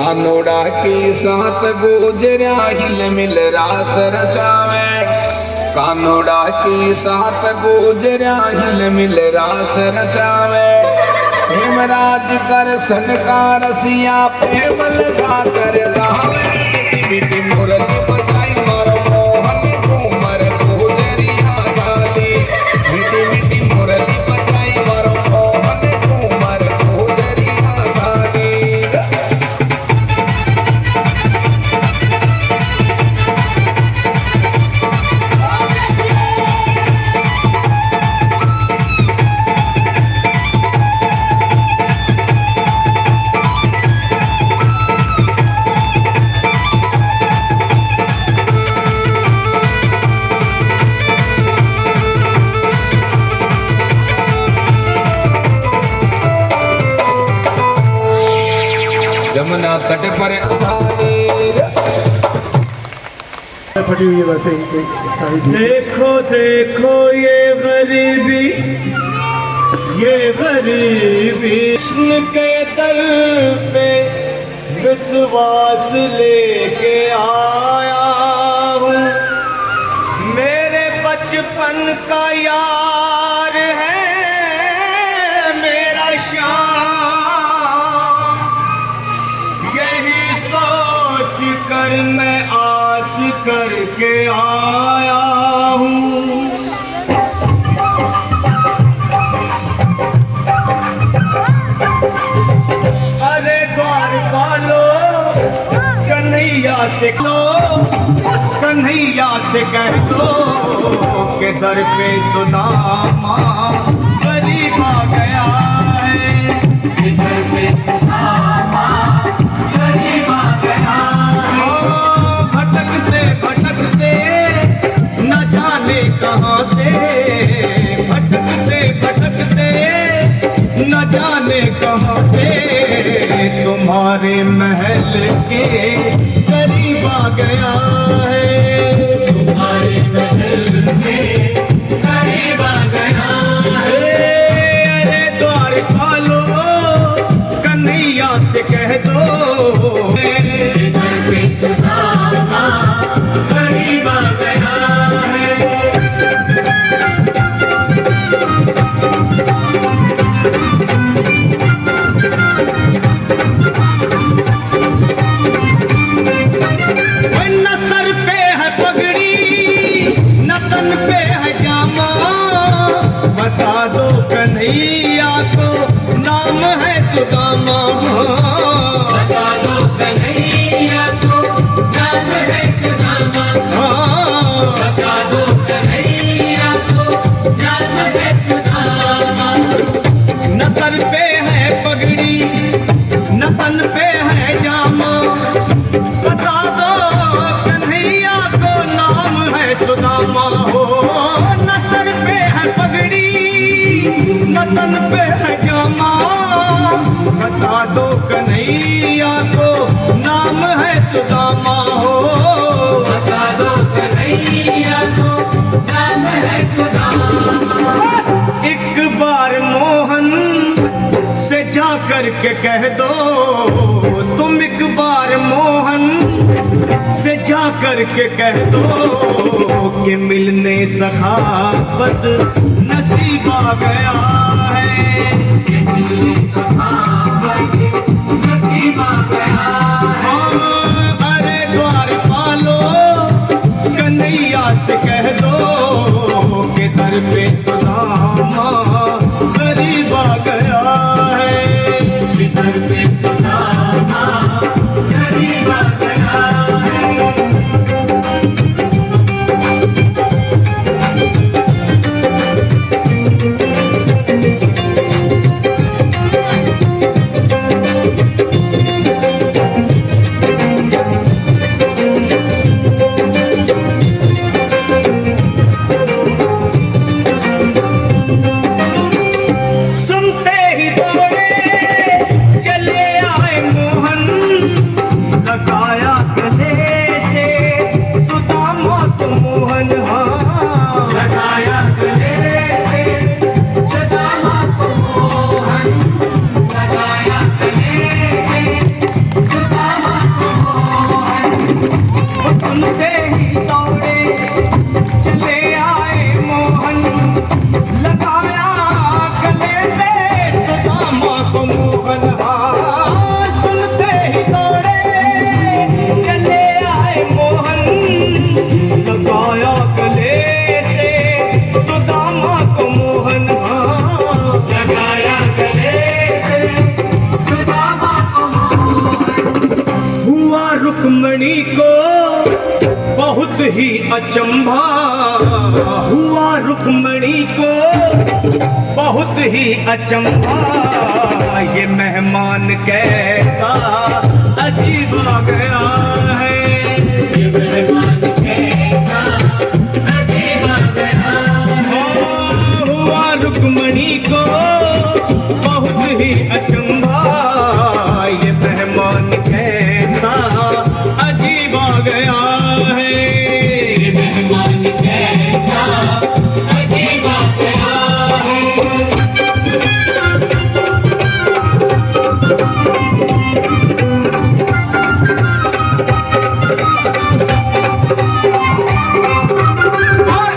कानोड़ा की साथ गुजरा हिल मिल रास रचावे। कानोड़ा की साथ गुजरा हिल मिल रास रचावे। हेमराज कर सनकार रसिया प्रेम लगा कर गावे। मिट्टी मुरली बजाई मारो मोहन घूमर गुजरिया गाली। मिट्टी मिट्टी मुरली बजाई मारो मोहन घूमर गुजरिया गाली। जमुना तट पर फटी हुई है वैसे इनकी सारी। देखो देखो ये गरीबी कृष्ण के दर पे विश्वास लेके आया हूँ। मेरे बचपन का यार है मेरा श्याम। यही सोच कर मैं आस करके आया हूँ। अरे द्वार पालो कन्हैया से लो, कन्हैया से कह दो के दर पे सुदामा गरीब आ गया है। दर पे सुदामा गरीब आ गया है। भटकते भटकते न जाने कहाँ से, भटकते भटकते न जाने कहाँ से तुम्हारे महल के करीब आ गया है। तुम्हारे महल के करीब आ गया है। अरे द्वार खोलो कन्हैया से कह दो करीब आ गया है। न सर पे है पगड़ी न तन पे है जामा। बता दो कन्हैया को नाम है सुदामा। बता दो कन्हैया को नाम है सुदामा। बता दो कन्हैया को नाम है सुदामा। न सर पे है पगड़ी न तन पे है जामा। बता दो कन्हैया को नाम है सुदामा। हो न सर पे है पगड़ी न तन पे है जामा। बता दो कन्हैया को नाम है सुदामा। हो बता दो कन्हैया को नाम है सुदामा। एक बार मोहन से जा करके कह दो, तुम एक बार मोहन से जा करके कह दो कि मिलने सखावत नसीब आ गया है। मिलने सखावत नसीब आ गया है। अरे द्वार पालो कन्हैया से कह दो कि दर पे सुदामा गरीब आ गया है। दर पे सुदामा गरीब आ गया है। सुनते ही दौड़े चले आ ही अचंभा हुआ रुक्मणी को, बहुत ही अचंभा ये मेहमान कैसा अजीब आ गया है। ये मेहमान कैसा अजीब आ गया है। हुआ रुक्मणी को बहुत ही अचंभा ये मेहमान कैसा अजीब आ गया है। ये मेहमान कैसा अजीब आ गया है।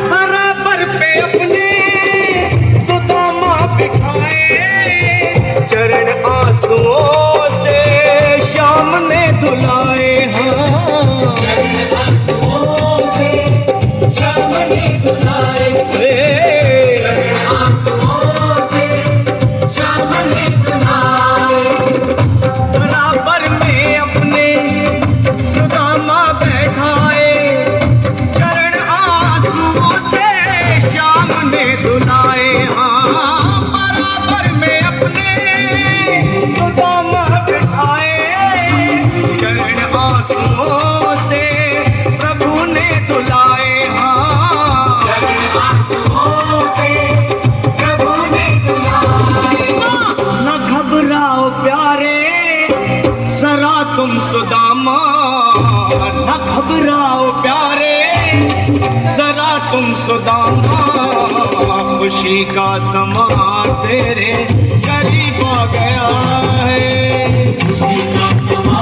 बराबर पे अपने सुदामा बिठाए, चरण आंसुओं से श्याम ने धुलाए। चरण आंसुओं से श्याम ने धुलाए। चरण आंसुओं से श्याम ने धुलाए। बराबर में अपने सुदामा बैठाए, चरण आंसुओं से श्याम ने धुलाए। बराबर में अपने सुदामा बैठाए, चरण आंसुओं से प्रभु ने धुलाए। चरण आंसुओं से प्रभु ने धुलाए। न घबराओ प्यारे जरा तुम सुदामा, न घबराओ प्यारे जरा तुम सुदामा, खुशी का समा तेरे करीब आ गया है। खुशी का समा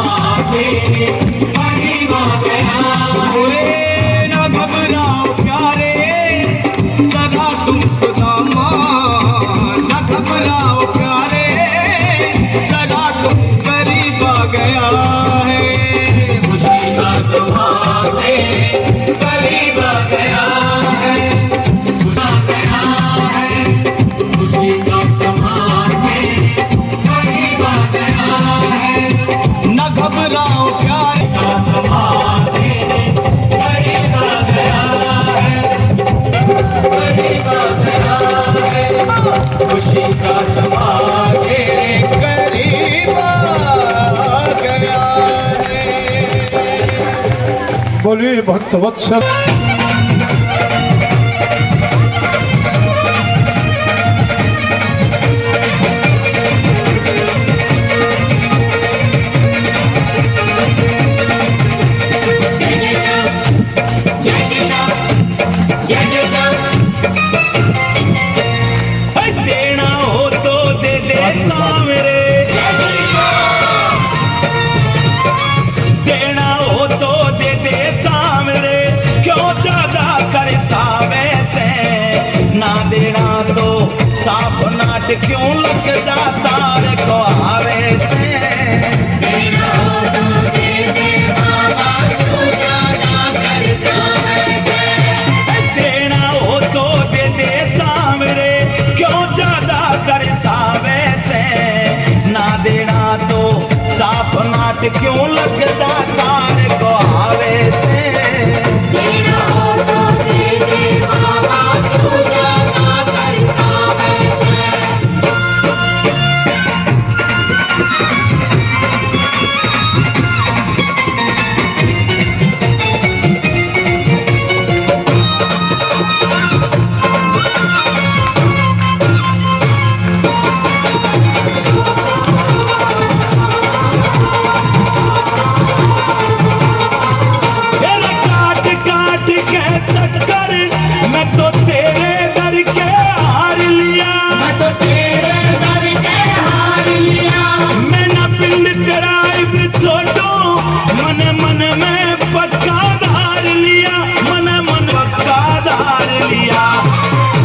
तेरे करीब आ गया है। न घबराओ प्यारे जरा तुम सुदामा, न घबराओ प्यारे जरा तुम करीब आ गया है। खुशी का समा तेरे करीब आ गया है। खुदा गया है। खुशी का समा तेरे करीब आ गया है। न घबराओ प्यारे का समा तेरे करीब आ गया है। करीब आ गया है। खुशी का समा तेरे करीब आ गया है। बोलिए भक्त वत्सल। देना हो तो दे दे सामरे, देना हो तो दे दे सामरे, क्यों ज्यादा कर सावे से, ना देना तो साफ नाट क्यों लगता तार को आवे से। देना हो तो दे दे बाबा, क्यों ज्यादा कर सावे से। देना हो तो दे दे सामरे, क्यों ज्यादा कर सावे से, ना देना तो साफ नाट क्यों लगता तार को आवे से। देना हो तो दे दे बाबा, क्यों ज्यादा कर सावे से।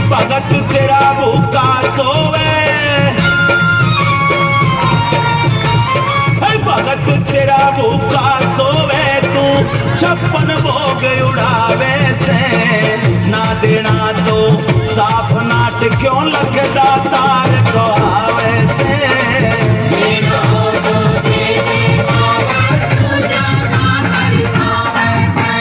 भगत तेरा भूखा सोवे, भगत तेरा भूखा सोवे, तू 56 भोग उड़ावे से, ना देना तो साफ नाट क्यों लगता तार को आवे से। देना हो तो दे दे बाबा, तू ज्यादा कर सावे से।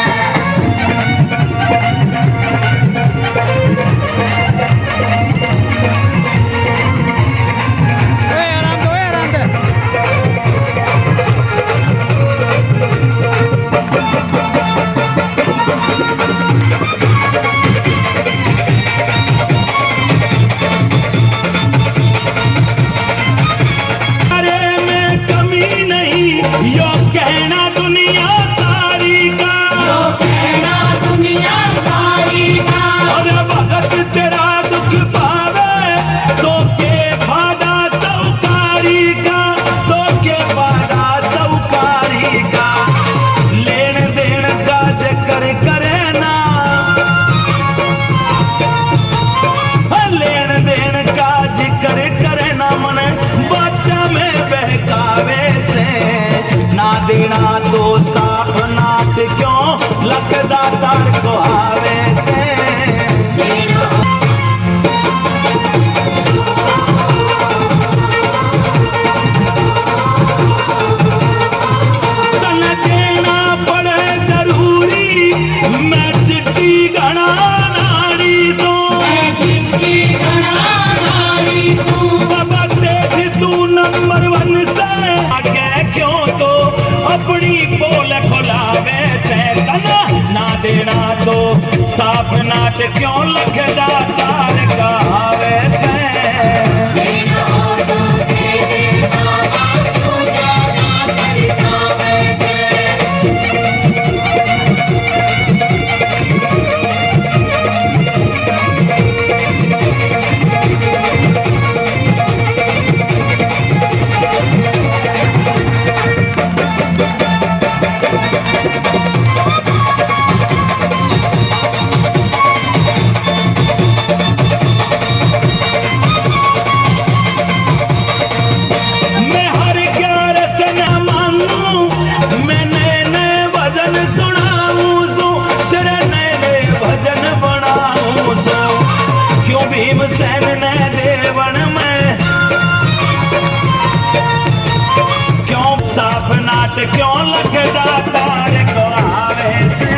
तार को आवे से तन देना पड़े जरूरी मैं चिट्ठी घना नाड़ी सो बाबा देख तू नंबर 1 से आगे क्यों तो अपनी पोल खुलावे से तना ना देना तो साफ नाट क्यों लगदा तार कहावे से भीमसेन ने देवन में क्यों साफ नाट क्यों लगदा तार को आवे से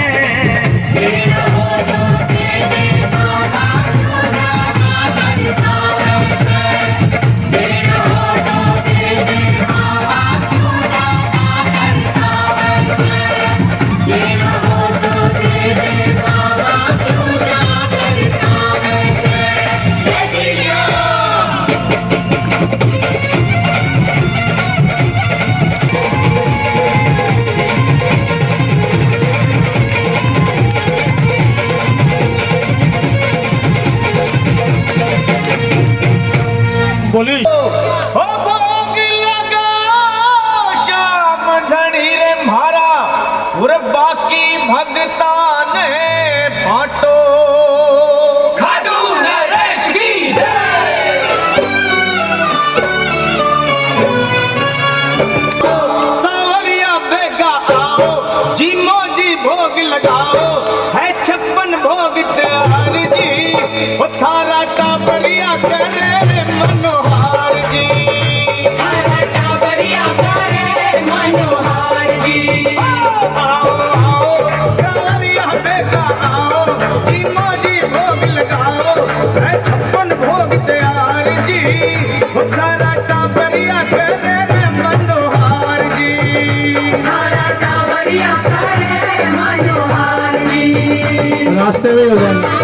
बोली हो भोग लगा श्याम धनी रे म्हारा और बाकी भगता ने बांटो खाटू नरेश की सावरिया बेगा आओ जी मोजी भोग लगाओ है 56 भोग तैयार जी वो थारा टाबरिया करे मनोहार जी थारा टाबरिया करे मनोहार जी आओ आओ सावरिया बेगा आओ जी मोजी भोग लगाओ है 56 भोग तैयार जी वो थारा टाबरिया करे मनोहार जी थारा टाबरिया करे मनोहार जी रास्ते में हो जाएंगे।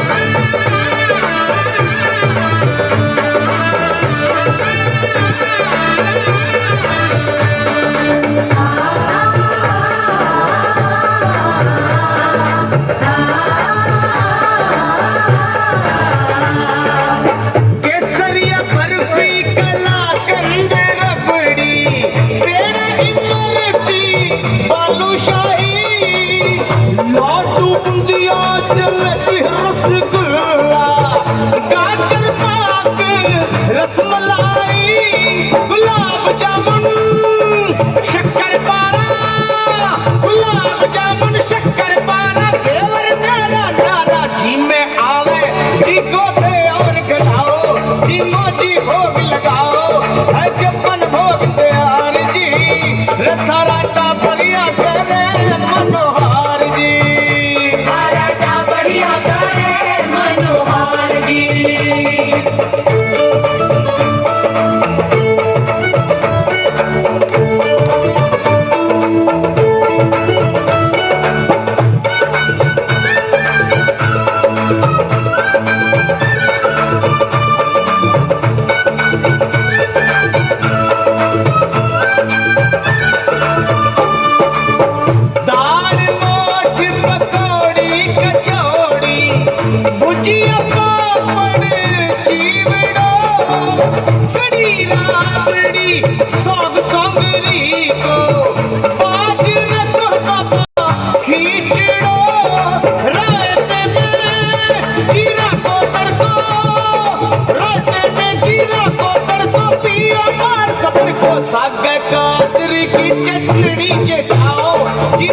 चटनी के खाओ जी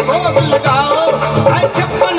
भोग लगाओ 56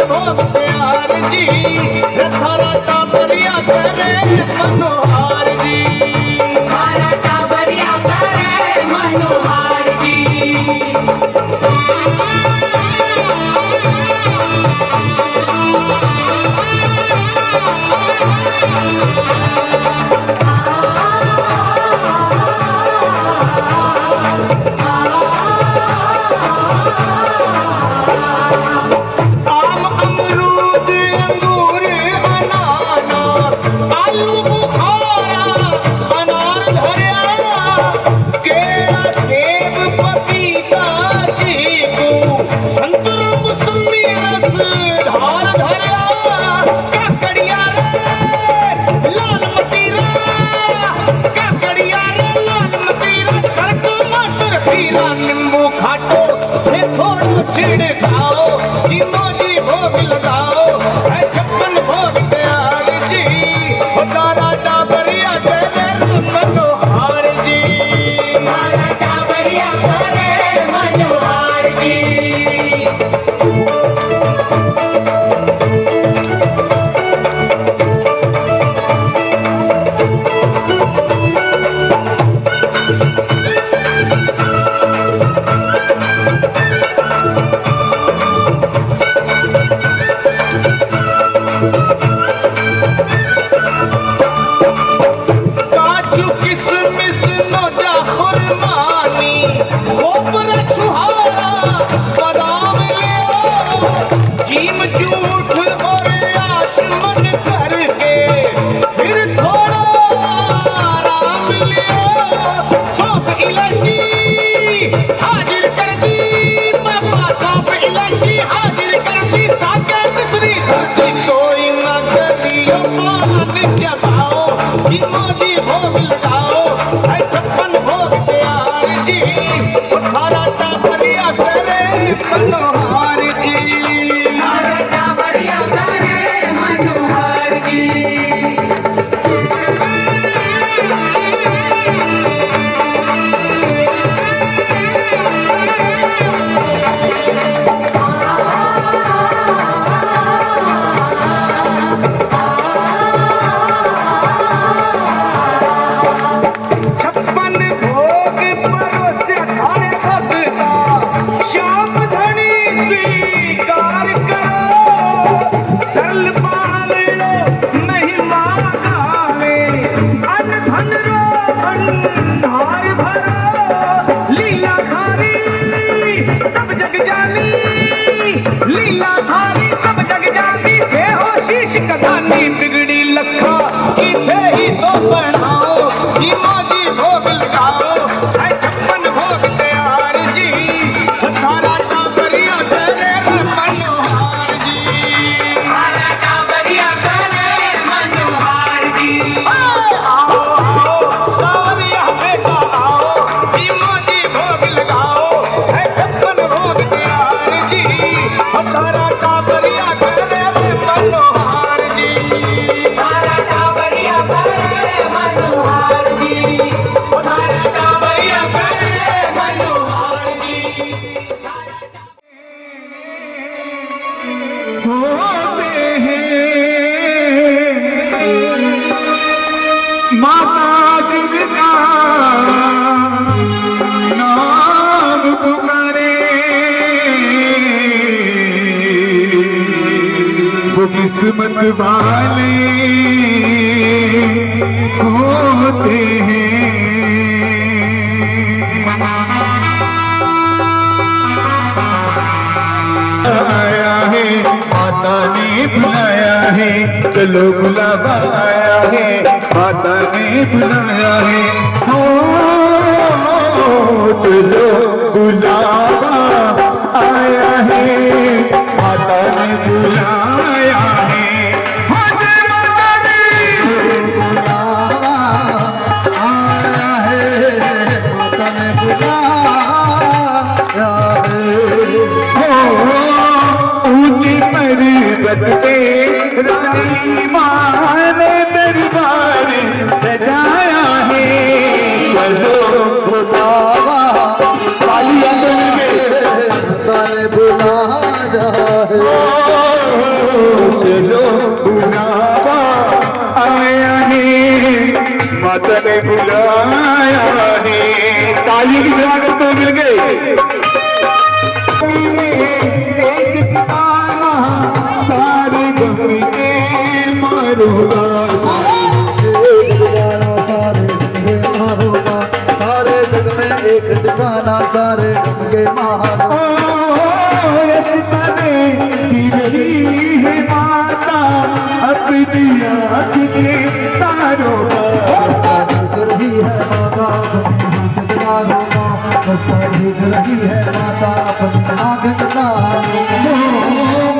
पीला नींबू खाटो ये थोड़ा चिड़ खाओ तीनों जी भोग लगाओ है 56 भोग तैयार जी ओ तारा टाबरिया तेरे मनोहार जी तारा टाबरिया तेरे मनोहार जी काजू किशमिश नोजा खुरमानी खोपरा छुहारा बादाम लियो जीम जूठ और आचमन करके फिर थोड़ा आराम लियो सौंफ इलायची हाजिर कर दी बाबा सौंफ इलायची हाजिर कर दी साके मिश्री धरती कोई न करियो पान चबाओ जी मोदी भोग लगाओ है 56 भोग तैयार जी तारा टाबरिया करे मनोहार जी तारा टाबरिया तेरे मनोहार जी छप्पन भोग परोसे थारे भगता श्याम धनी स्वीकार करो सरल पाल लो महिमा गावे अन धन रो भंडार भरो लीला धारी सब जग जानी लीला धारी सब जग जानी थे हो शीश कदानी बिगड़ी लखा की थे ही तो बनाओ जी मोदी भोग लगाओ है 56 भोग तैयार जी तारा टाबरिया तेरे मनोहार जी तारा टाबरिया तेरे मनोहार जी आओ आओ सावरिया बेटा आओ जी मोदी भोग लगाओ है 56 भोग तैयार जी तारा टाबरिया तेरे मनोहार जी तारा टाबरिया तेरे मनोहार जी तारा टाबरिया तेरे मनोहार जी होते हैं माता जिनका नाम पुकारे वो किस्मत वाले होते हैं आया है माता ने बुलाया है चलो बुलावा आया है माता ने बुलाया है हो चलो बुलावा आया है माता ने बुलाया है हाजिर माता ने बुलावा आया है माता ने बुलाया है ऊंची पर्वत पे रानी माँ ने दरबार सजाया है चलो बुलावा तालियां बुलाया है चलो बुलावा आया है माता ने बुलाया है ताली की स्वागत तो मिल गए एक ठिकाना सारे गम के मारूंगा सारे जग में एक ठिकाना सारे गम के मारूंगा रही है माता अपनी आँख के तारों रही है माता रही है माता अपनी आँख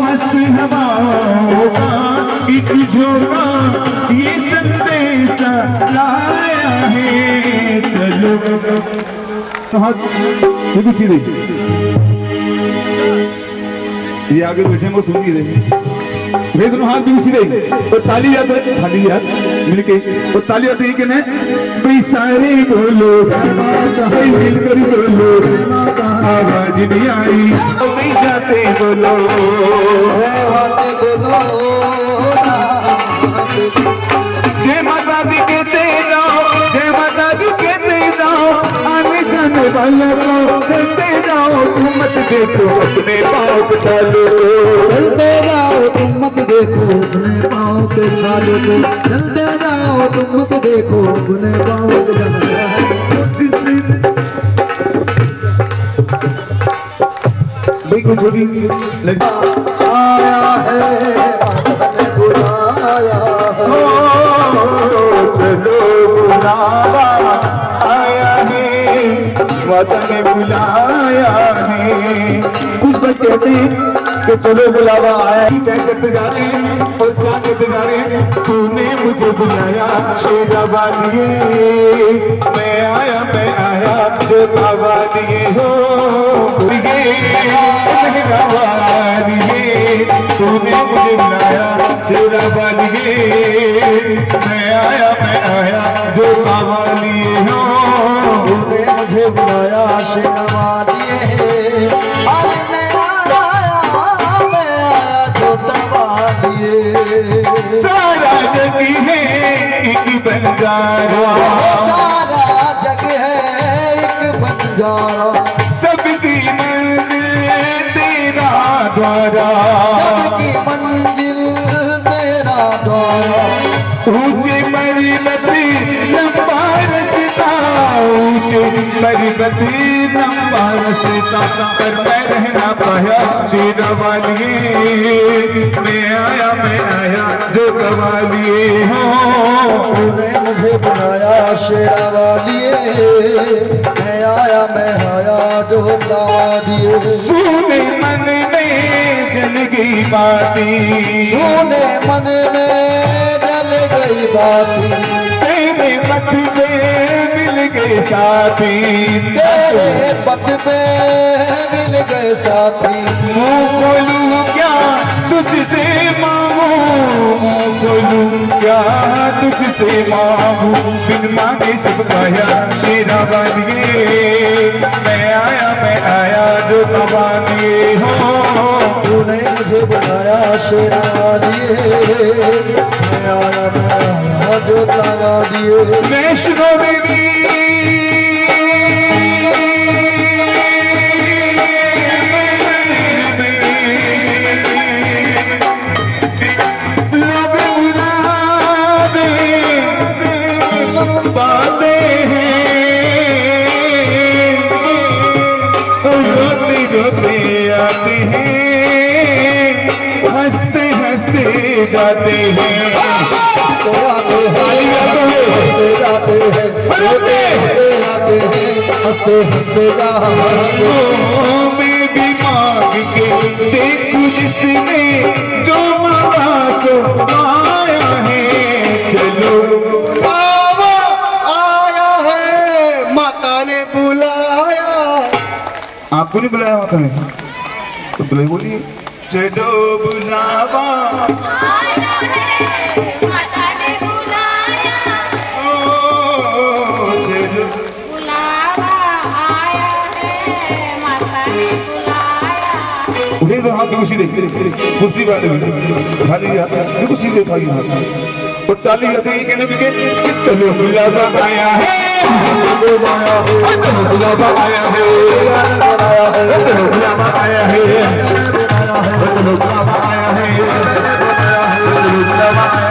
मस्त हवाओं का एक झोंका ये संदेश लाया है चलो हाथ बिल्कुल सीधे, ये आगे बैठे वो सुन नहीं रहे। वे दोनों हाथ बिल्कुल सीधे और ताली याद है, ताली याद मिलके और ताली याद है कि मैं कोई सारे बोलो कोई मिलकर बोलो आवाज नहीं आई कोई जाते बोलो जय माता दी कहते जाओ, जय माता दी कहते जाओ, आने जाने वालों को चलते जाओ, तुम मत देखो अपने पाँव पे चालो, चलते जाओ तुम मत देखो अपने पाँव के छाले को, चलते जाओ तुम मत देखो अपने पाँव के भाई कुछ छोटी आया है आपने बुलाया है, चलो बुलावा आया है, माता ने बुलाया है। कुछ बच्चे कहते हैं कि चलो बुलावा आया है, चाय करते जा रहे हैं और क्या करते जा रहे हैं, तूने मुझे बुलाया शेरा वालिए, मैं आया जो बाबा दिए हो शेरा वालिए, तूने मुझे बुलाया शेरा वालिए, मैं आया जो बाबा लिए हो, तूने मुझे बुलाया शेरवालिए, अरे मैं आया जो दवालिए, सारा जग है एक बंजारा, सारा जग है एक बंजारा, सबकी मंजिल तेरा द्वारा, सबकी मंजिल तेरा द्वारा, ऊंचे पर्वती लंबा रस्ता, ऊंचे पर्वती लंबा रस्ता, पर मैं रह ना पाया शेरा वालिए, मैं आया जो गवालिए हो, तूने मुझे बुलाया शेरवालिए, मैं आया जो दवालिए, सुने मन में जल गई बाती, सुने मन में जल गई बाती, तेरे पथ पे मिल गए साथी, तेरे पथ पे मिल गए साथी, मुँह खोलूं क्या तुझसे मांगू, मुँह खोलूं क्या तुझसे मांगू, बिन मांगे सब पाया शेरा वालिए, मैं आया जो कवालिए हो, तूने मुझे बुलाया शेरवालिए, मैं आया जो दवालिए, वैष्णो देवी आते हैं, हंसते हंसते जाते हैं, हंसते जाते हैं, रोते जाते हैं, हंसते हंसते जाते हैं, मैं भी मांग के देखूं जिसमें जो मांगा सो आया है, चलो बाबा आया है, माता ने बुलाया, आपको नहीं बुलाया माता ने तो बुलाई बोलिए, चलो बुलावा आया है, माता ने बुलाया, ओ चलो बुलावा आया है, माता ने बुलाया, उठे तो हाथ बिल्कुल सीधे, कुर्सी वाले उठा लीजिए हाथ बिल्कुल सीधे उठा लीजिए हाथ और ताली लगते ही कहने लगे कि चलो बुलावा आया है, चलो बुलावा आया है, चलो बुलावा आया है, चलो बुलावा आया है, चलो बुलावा आया है, चलो बुलावा आया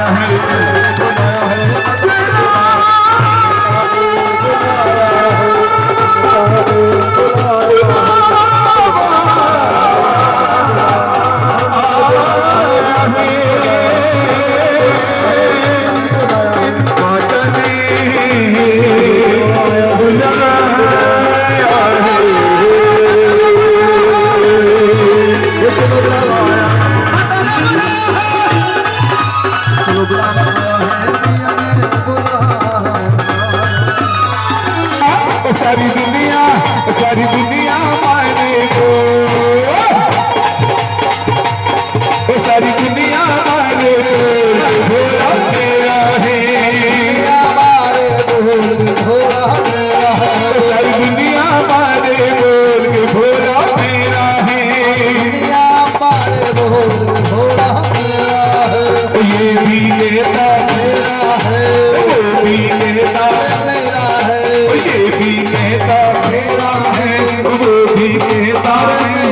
कोई कहता है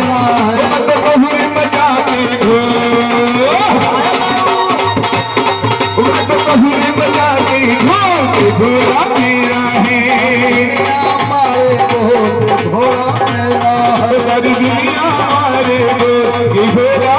मत बहु मचा के घो मत बहु मचा के घो घोड़ा मेरा है हमारे को घोड़ा मेरा है सारी दुनिया हमारे को घोड़ा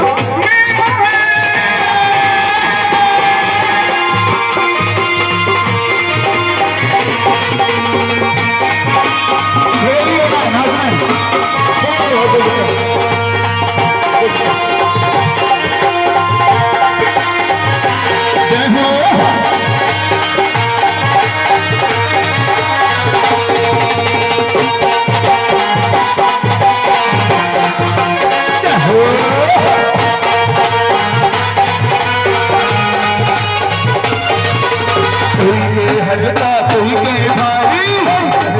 हल्का कोई के भारी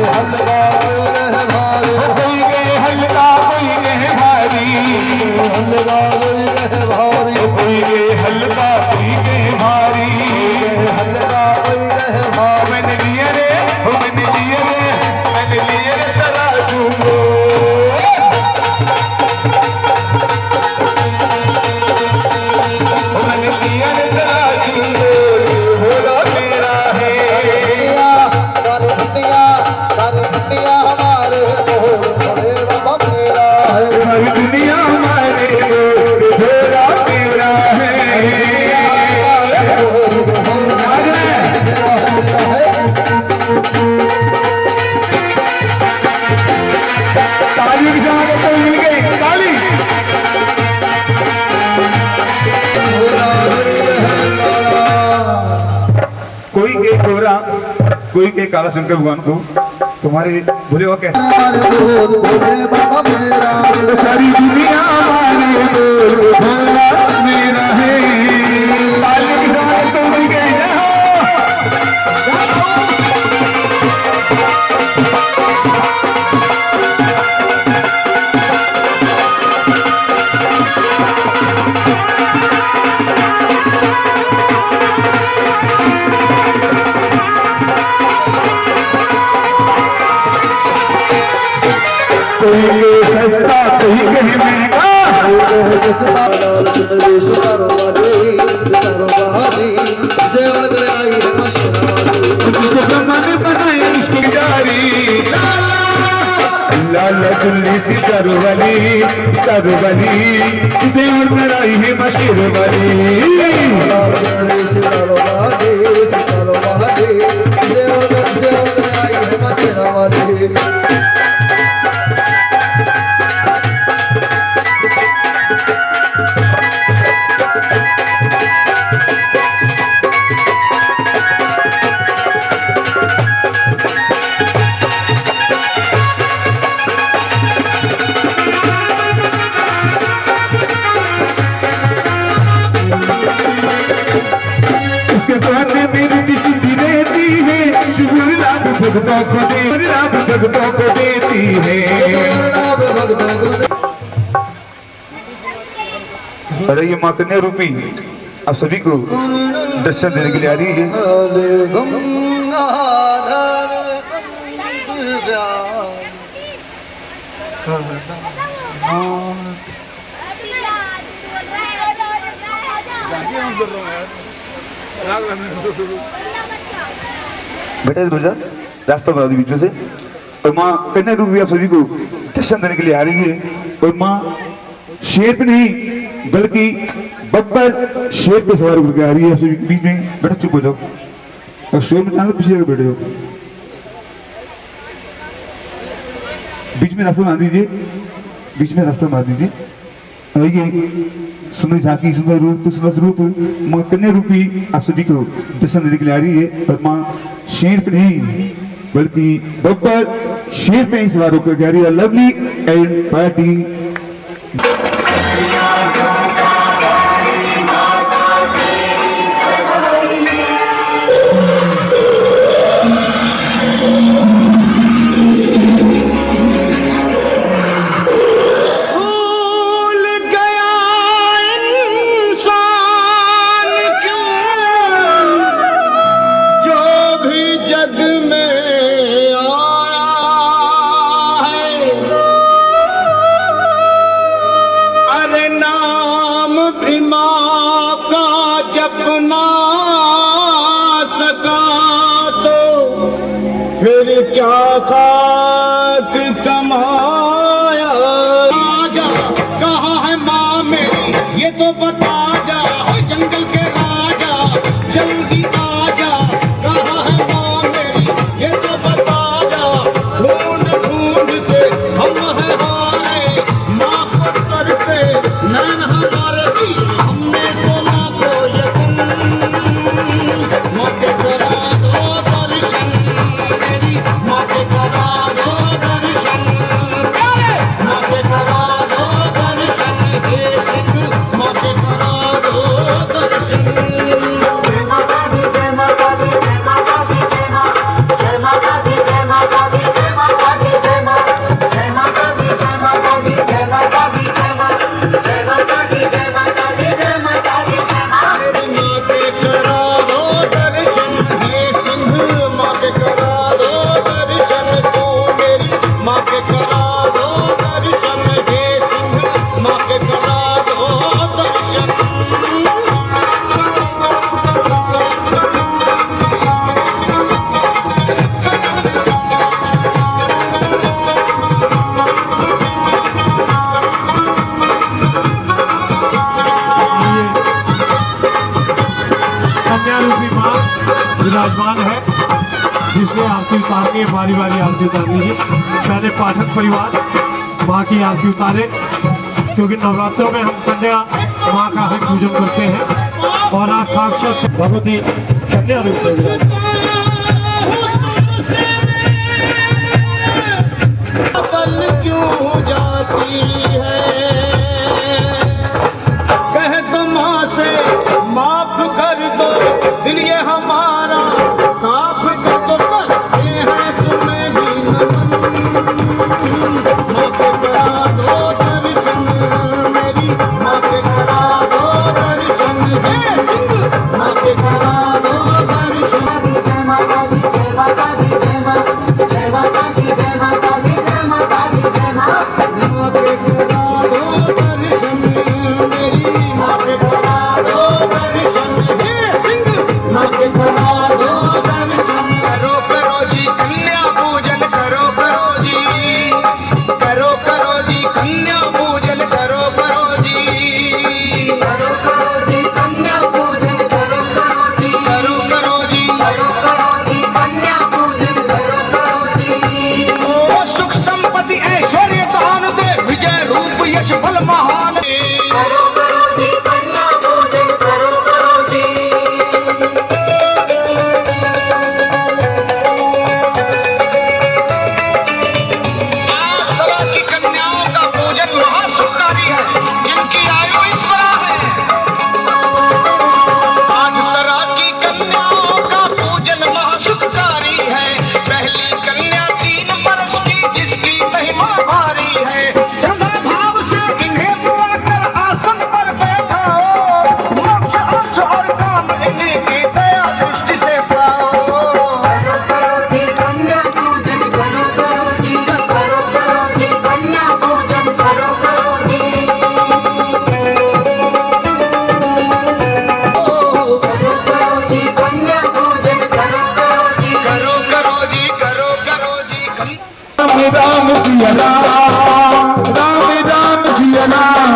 हल्का रह भारी कोई के हल्का कोई के भारी हल्का रह भारी कोई के हल्का कोई के भारी हल्का रह भारी मैंने लिए रे मैंने लिए रे मैंने लिए रे तराजू को मैंने लिए रे तराजू को घोड़ा मेरा है दुनिया हमारे घोड़े बाबा मेरा है सारी दुनिया हमारे घोड़ा मेरा है ताली की जगह कोई मिल गई ताली कोई के गोरा कोई के काला शंकर भगवान को तुम्हारे भूले हो कैसे घोड़े बाबा मेरा सारी दुनिया हमारे घोड़ा मेरा है ताली की जगह कोई मिल गई कोई के सस्ता कोई के महंगा जिसको मन बनाए उसकी जारी लाला चुल्ली सितारो वाली इसे और बनाई है मशीर वाली उसके साथ मेरी सीधी रहती है शुक्र लाभ भगतों को देती है अरे ये माँ कन्या रूपी आप सभी को दर्शन देने के लिए आ रही है बेटा दूजा रास्ता बना दी बीच में से और माँ कन्या रूपी आप सभी को दर्शन देने के लिए आ रही है और माँ शेर पे नहीं बल्कि बब्बर शेर पे सवार होकर आ रही है सभी के बीच में बेटा चुप हो जाओ और शेर में जाना पीछे बैठे हो बीच में रास्ता बना दीजिए बीच में रास्ता बना दीजिए और ये सुंदर झांकी सुंदर रूप माँ कन्या रूपी आप सभी को दर्शन देने के लिए आ रही है और माँ शेर पे नहीं बल्कि बब्बर शेर पे ही सवार होकर आ रही है लवली एंड पार्टी क्या खाक कमाया। आजा कहाँ है माँ मेरी ये तो बता जा, हो जंगल के राजा जल्दी आजा, कहाँ है माँ मेरी ये तो बता जा, ढूंढ ढूंढ के हम है हारे, माँ पत्थर से नैन हमारे भी, हमने बोला को यकीन, माँ के करा दो दर्शन मेरी, माँ के करा दो दर्शन प्यारे, माँ के करा दो दर्शन हे सिख, माँ के करा दो दर्शन। जय माता दी जय माता दी जय माता दी जय माँ, जय माता दी जय माता दी जय माता दी जय माँ, जय माता दी जय माता दी जय माता दी जय माँ, जय माता दी जय माता दी जय माता दी जय माँ। माँ के करा दो दर्शन हे सिंह, माँ के करा दो दर्शन तू मेरी, माँ के करा दो दर्शन हे सिंह, माँ के करा दो दर्शन। कन्या रूपी माँ विराजमान है, जिसने आरती उतारनी है, बारी बारी आरती उतारनी है। पहले पाठक परिवार माँ की आरती उतारे, क्योंकि नवरात्रों में हम कन्या माँ का ही पूजन करते हैं, और आज साक्षात भगवती कन्या रूप में विराजमान। बल क्यों जाती है, कह दो माँ से माफ कर दो, दिल ये हमारा साफ कर दो, करते हैं तुम्हें भी नमन, माँ के करा दो दर्शन मेरी, माँ के करा दो दर्शन हे सिंह, माँ के करा दो दर्शन। जय माता दी जय माता दी जय माँ, जय माता दी जय माता दी जय माता दी जय माँ। माँ के करा दो दर्शन मेरी, माँ के करा दो दर्शन हे सिंह, माँ के करा दो दर्शन। करो करो जी कन्या पूजन, करो करो जी, करो करो जी कन्या पूजन, करो करो जी, करो करो जी कन्या पूजन, करो करो जी, करो करो जी। करो करो जी कन्या पूजन, करो करो जी। ओ सुख संपत्ति ऐश्वर्य दान दे, विजय रूप यश फल महान दे। करो करो जी कन्या पूजन, करो करो जी। आप सदा की कन्याओं का पूजन महासुखकारी है, जिनकी आयु ईश्वरा है। आज तरह की कन्याओं का पूजन महासुखकारी है, पहली कन्या 3 वर्ष की जिसकी महिमा भारी है, श्रद्धा भाव से इन्हें बुलाकर आसन पर बैठाओ, मोक्ष अर्थ और काम इनकी दया दृष्टि से पाओ। करो करो जी कन्या पूजन, करो करो जी, करो करो जी कन्या पूजन, करो करो जी। करो करो जी कन्या पूजन, करो करो जी। करो करो जी, करो करो जी राम राम सिया राम, राम राम सिया राम।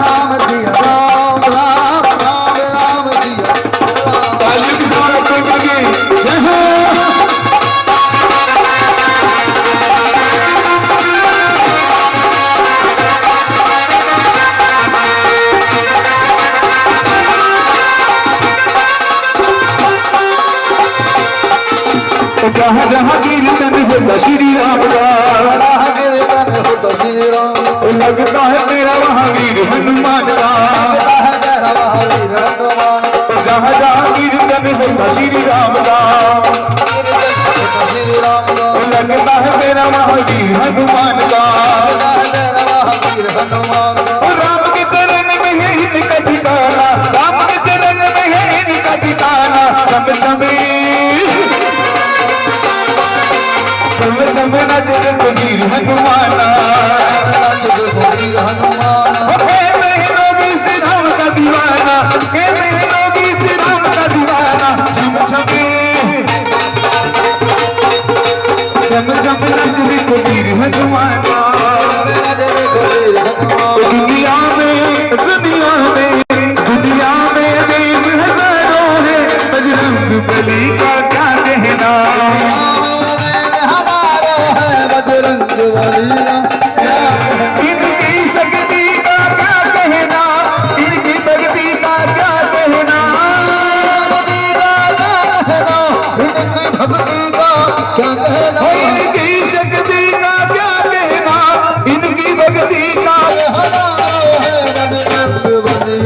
राम सिया राम, राम राम राम सिया राम। ताली की जोर से बजे, जय हो। जहाँ जहाँ कीर्तन होता श्री राम का, राह कीर्तन होता श्री राम। लगता है मेरा वहाँ वीर हनुमान का। राह तेरा महावीर हनुमान। जहाँ जहाँ कीर्तन होता श्री राम का, कीर्तन होता श्री राम का। लगता है मेरा महावीर हनुमान का। राह तेरा महावीर हनुमान का। राम के चरण में है इनका ठिकाना, राम के चरण में है इनका ठिकाना। चम चम चम चम नच वीर हनुमाना, नाच जो वीर हनुमान। हे मेहनोगी श्री राम का दीवाना, हे मेहनोगी श्री राम का दीवाना। चम चम हनुमाना दुनिया में देव हजारों है बजरंग बली का क्या कहना बजरंग बली इनकी शक्ति का क्या कहना इनकी भक्ति का क्या कहना इनकी भक्ति का क्या कहना इनकी शक्ति का क्या कहना इनकी भक्ति का बजरंग बली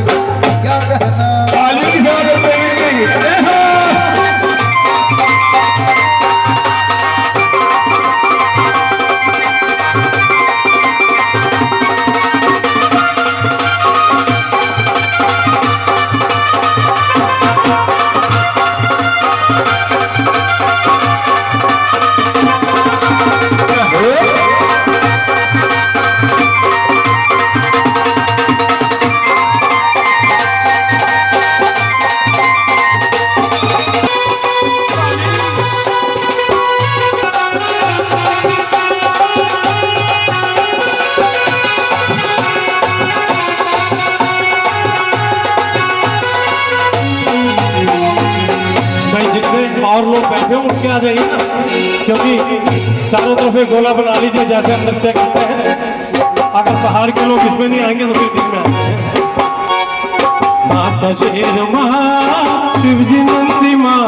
क्या कहना तालियों की सेवा करते हैं और लोग बैठे हो उठ के आ जाइए ना, क्योंकि चारों तरफ एक गोला बना लीजिए जैसे हम नृत्य करते हैं। अगर बाहर के लोग इसमें नहीं आएंगे तो फिर किसमें आएंगे। माता शेर माँ शिव जी नंदी माँ,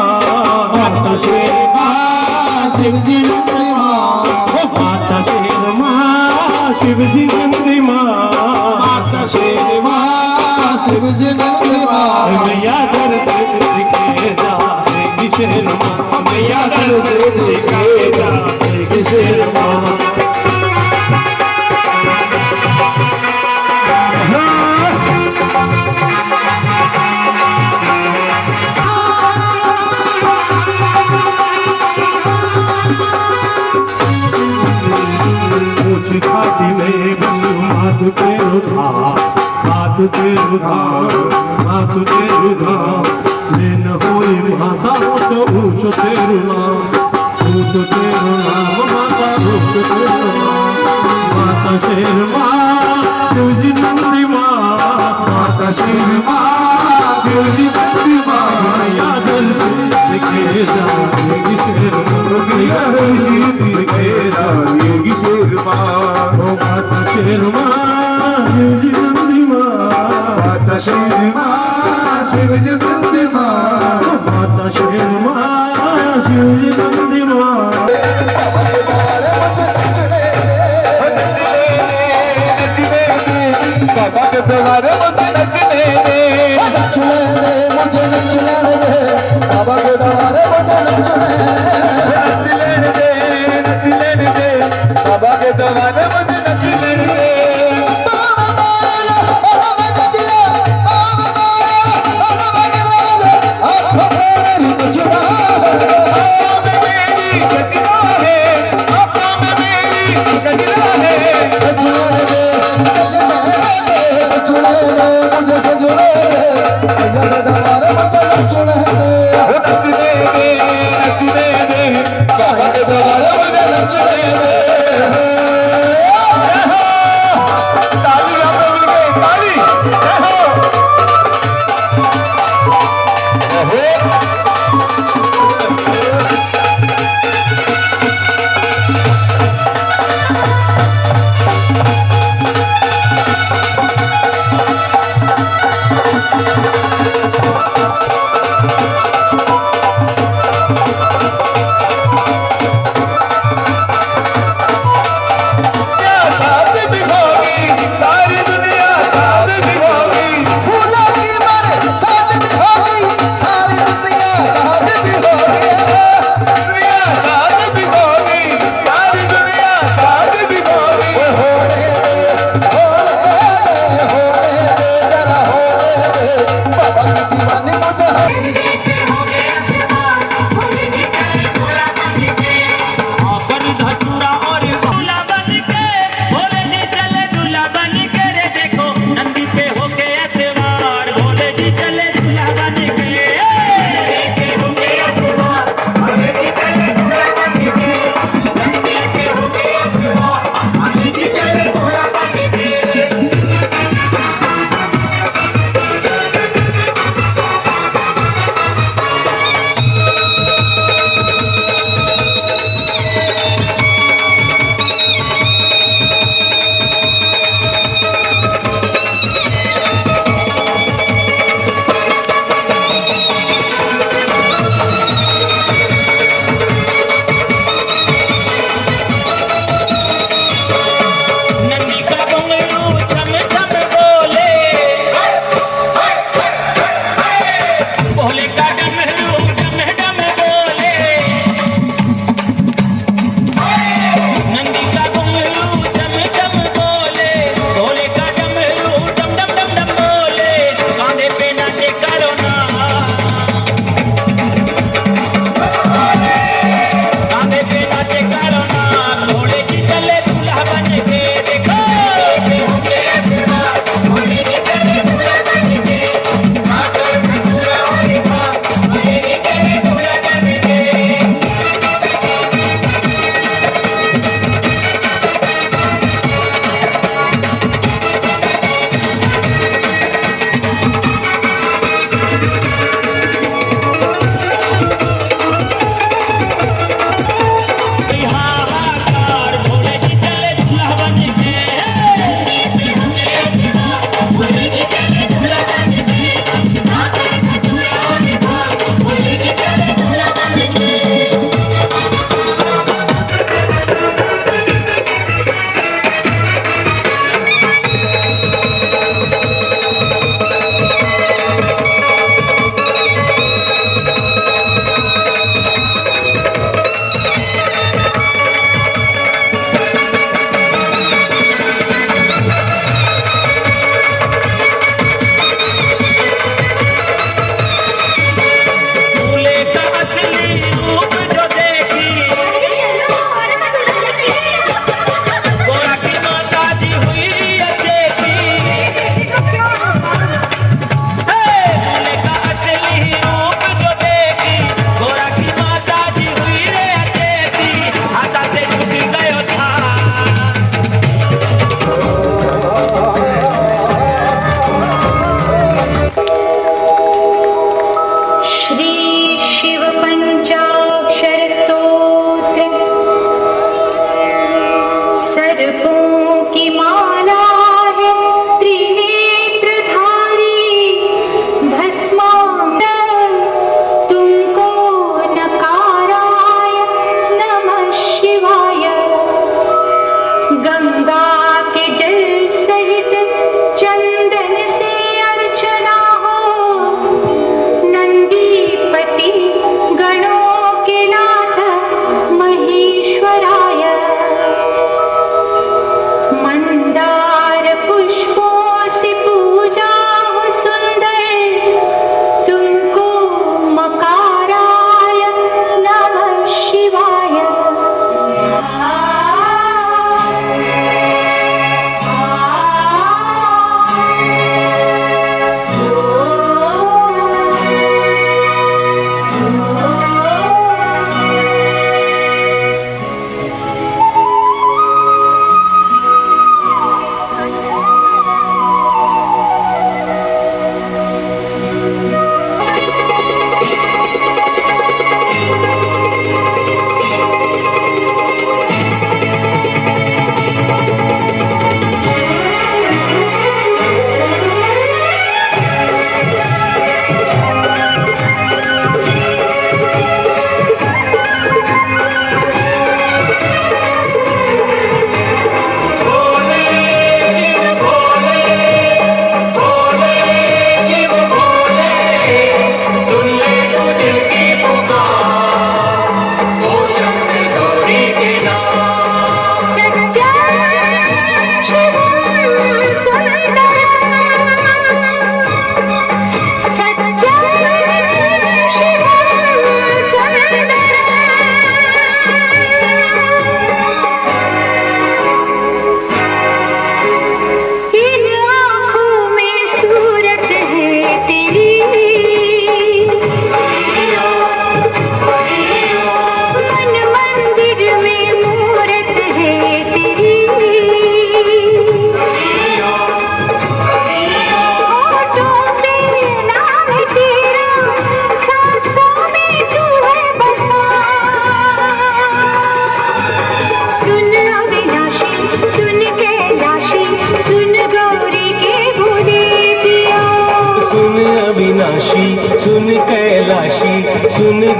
माता शेर शिव जी नंदी माँ, माता शेर माँ शिव जी नंदी माँ, माता शेर माँ शिव जी नंदी माँ, मैया घर से दिखे जाएगी शेर माँ, मैया घर से दिखे जाएगी शेर माँ। घाटी में बस माथ पे रुधा, हाथ पे रुधा, हाथ पे रुधा, लेन होई माता तो ऊंचो तेरु नाम, ऊंचो तेरु नाम माता ऊंचो तेरु नाम। माता शेर माँ शिवजी नंदी माँ, माता शेर माँ शिवजी नंदी माँ, मैया जल्दी दिखे जाएगी शेर माँ, मैया जल्दी दिखे जाएगी शेर माँ। माता शेर माँ शिवजी नंदी माँ, माता शेर माँ शिव जी नंदी माँ, माता शेर माँ शिवजी नंदी माँ। बाबा के द्वारे मुझे नचने दे, नचने दे मुझे नचने दे, बाबा के द्वारे मुझे नचने दे, नचने दे बाबा के द्वारे मुझे नचने दे।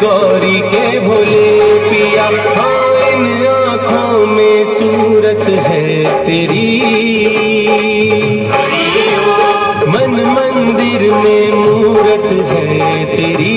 गौरी के भोले पिया, हाँ इन आँखों में सूरत है तेरी, मन मंदिर में मूरत है तेरी।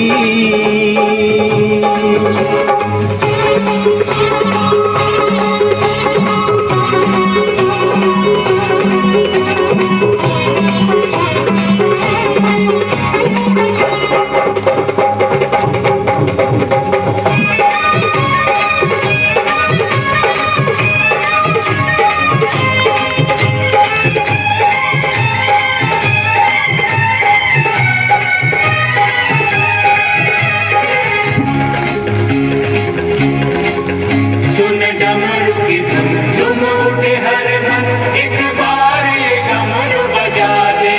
सुन डमरू की धुन झुम उठे हर मन, एक बार ये डमरू बजा दे,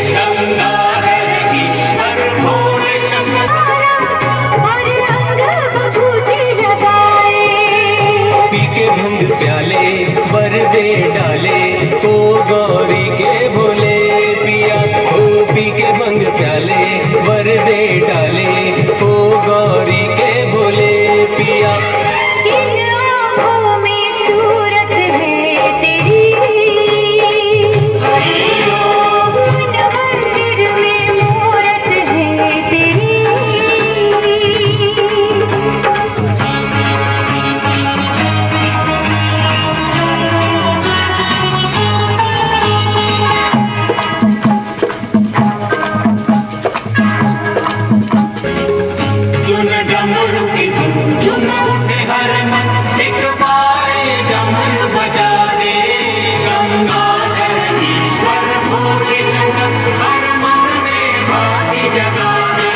गंगाधर ईश्वर भोले शंकर। पी के भंग प्याले वर दे डाले, ओ गौरी के भोले पिया, ओ पी के भंग प्याले वर दे डाले, ओ गौरी के भोले पिया। सुन डमरू की धुन झुम उठे हर मन, एक बार ये डमरू बजा दे, गंगाधर ईश्वर भोले शंकर, हर मन में भाती जगा दे।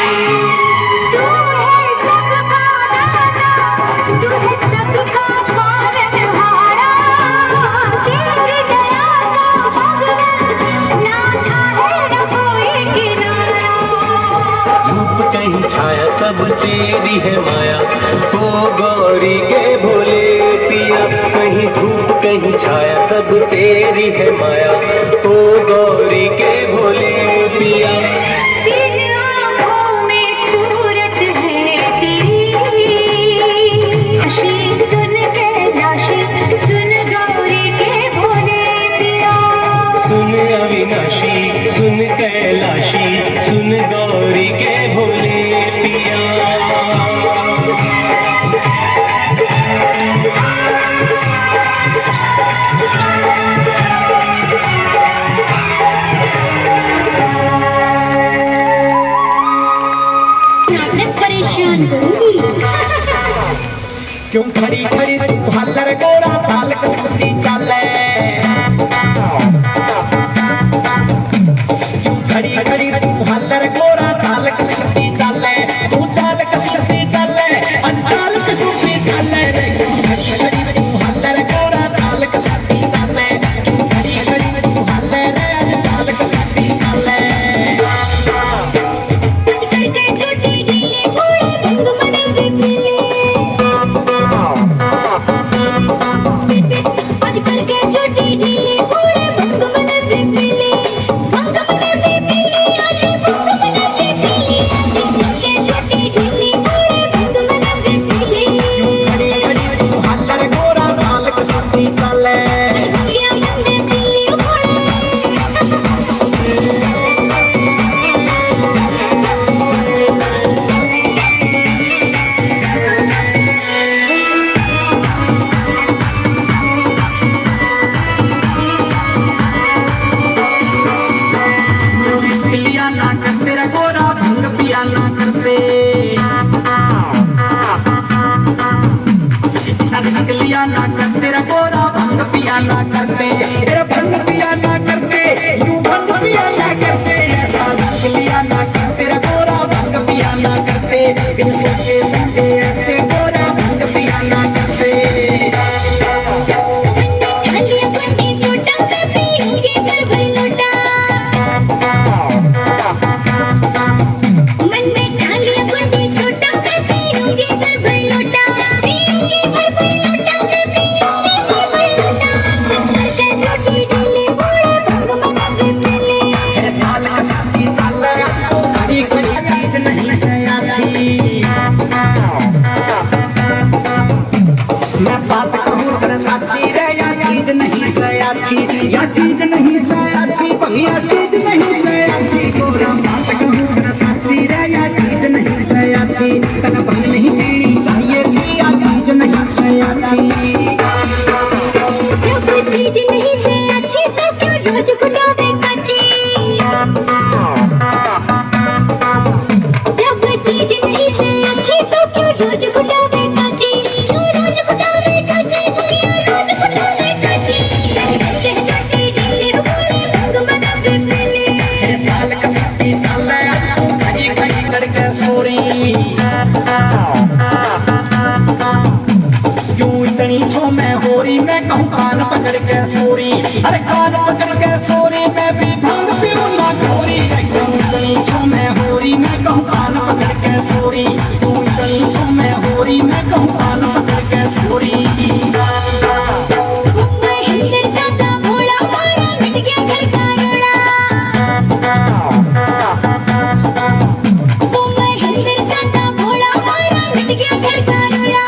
तू है सबका दाता, तू है सबका पालनहारा, तेरी दया का भगवान ना चाहे न कोई किनारा। धूप कहीं छाया सब तेरी है माया, ओ गौरी के भोले पिया, कहीं धूप कहीं छाया सब तेरी है माया, ओ गौरी के भोले पिया। तेरी आँखों में सूरत है तेरी, आशी सुन कैलाशी, सुन गौरी के भोले पिया। सुन अविनाशी सुन कैलाशी, सुन गौरी के भोले पिया। परेशान करूंगी। क्यों खड़ी खड़ी तू हल्लर गोरा चाल कससी चाले, क्यों खड़ी खड़ी तू हल्लर गोरा चाल कससी चाले, तू चाल कससी चाले, आज चाल कससी चाले रे। क्यों खड़ी खड़ी तू हल्लर गोरा चाल कससी चाले, क्यों खड़ी खड़ी तू हल्लर रे, आज चाल कससी चाले। आज करके छोटी ढीली पूरी भंग बने बिखरी, आज करके छोटी ढीली पूरी भंग बने बिखरी, भंग बने बिखरी, आज भंग बने बिखरी, आज करके छोटी ढीली पूरी भंग बने बिखरी। खड़ी खड़ी तू हल्लर गोरा चाल कससी चाले, भंगिया बने बिखरी उखड़े। रिस्क लिया ना कर तेरा गोरा भंग पिया ना करते, ऐसा रिस्क लिया ना कर तेरा गोरा भंग पिया ना करते, तेरा भंग पिया ना करते, यूं भंग पिया ना करते, ऐसा रिस्क लिया ना कर तेरा गोरा भंग पिया ना करते, इन सच्चे सच्चे ऐसे गोरा भंग पिया ना करते। खालिया बंदी सोटा पे पीऊंगी भर भर लोटा, मन में खालिया बंदी सोटा पे पीऊंगी भर भर लोटा, पीऊंगी भर भर लोटा, मैं पीऊंगी भर भर लोटा। शंकर के छोटी ढीली बूढ़े भंग अच्छी, या चीज नहीं से अच्छी, भैया चीज नहीं से अच्छी, गोरा बात कहूँ न सासी रे, या चीज नहीं से अच्छी, तन बन नहीं पीनी चाहिए थी, या चीज नहीं से अच्छी। जब चीज नहीं से अच्छी तो क्यों रोज गुलाबे कच्ची, जब चीज नहीं से अच्छी तो क्यों रोज गुलाबे कच्ची, क्यों रोज गुलाबे कच्ची, भैया रोज गुलाबे कच्ची, करते हैं छोटी ढीली बोले भंग बना बिजली, चाल का सासी चाल खड़ी खड़ी करके सोरी, क्यों इतनी छो मैं होरी, मैं कहूँ कान पकड़ के सोरी, अरे कान पकड़ के सोरी, मैं भी भांग पीऊँ ना छोरी, क्यों इतनी छो मैं होरी, मैं कहूँ कान पकड़ के सोरी, क्यों इतनी छो मैं होरी, मैं कहूँ कान पकड़ के सोरी। महेंद्र सासा भोला मारा मिट गया घर का रोड़ा, वो महेंद्र सासा भोला मारा मिट गया घर का रोड़ा,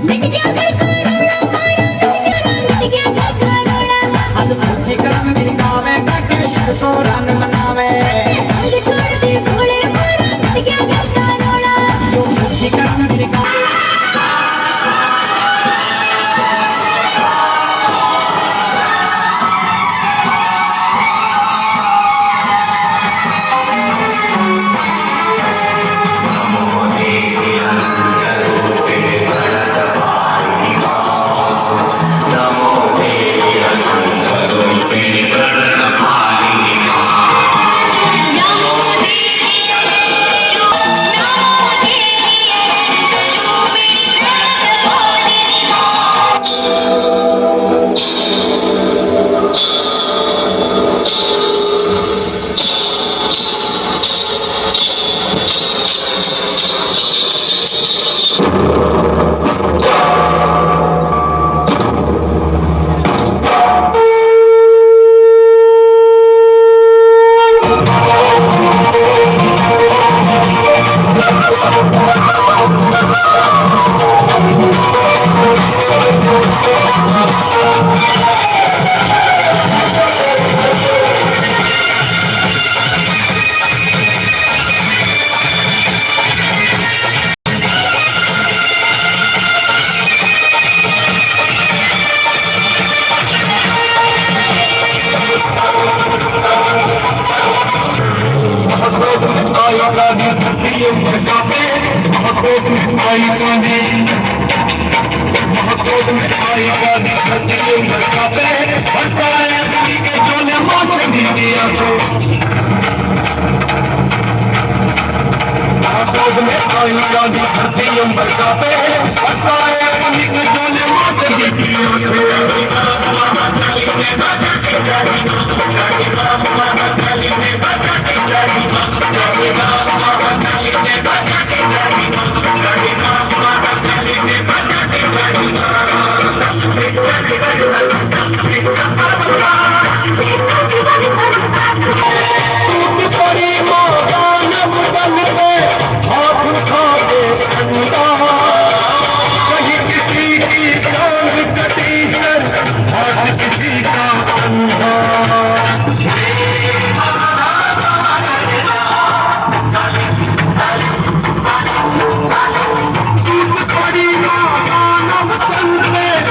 मिट गया घर का रोड़ा, मारा मिट गया घर का रोड़ा, आज फर्जी कर्म मेरी गावे काके शिव को रन मनावे, भांग छोड़ दे भोले मारा मिट गया घर का रोड़ा, क्यों फर्जी कर्म मेरी गावे।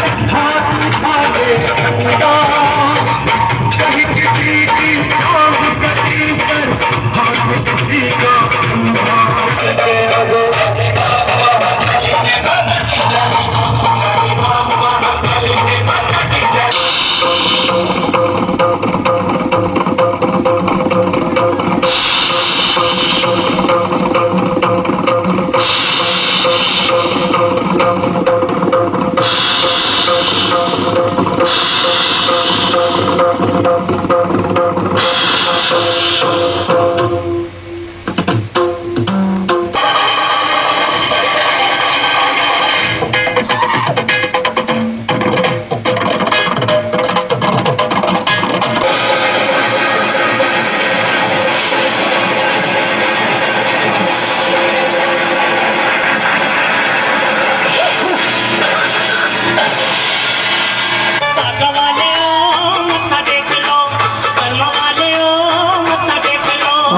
हाथ उठा के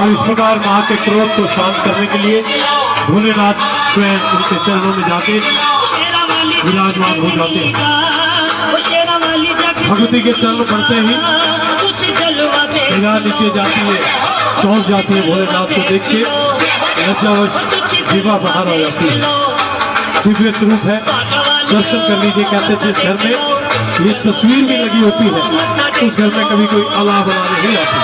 और इस प्रकार माँ के क्रोध को शांत करने के लिए भोलेनाथ स्वयं उनके चरणों में जाके विराजमान हो जाते हैं। भगवती के चरण पड़ते ही निगाह नीचे जाती है, चौंक जाती है भोलेनाथ को देख के, लज्जावश जीवा बाहर आ जाती है। दिव्य स्वरूप है, दर्शन कर लीजिए। कहते जिस घर में ये तस्वीर भी लगी होती है उस घर में कभी कोई अल्लाह बना नहीं आती।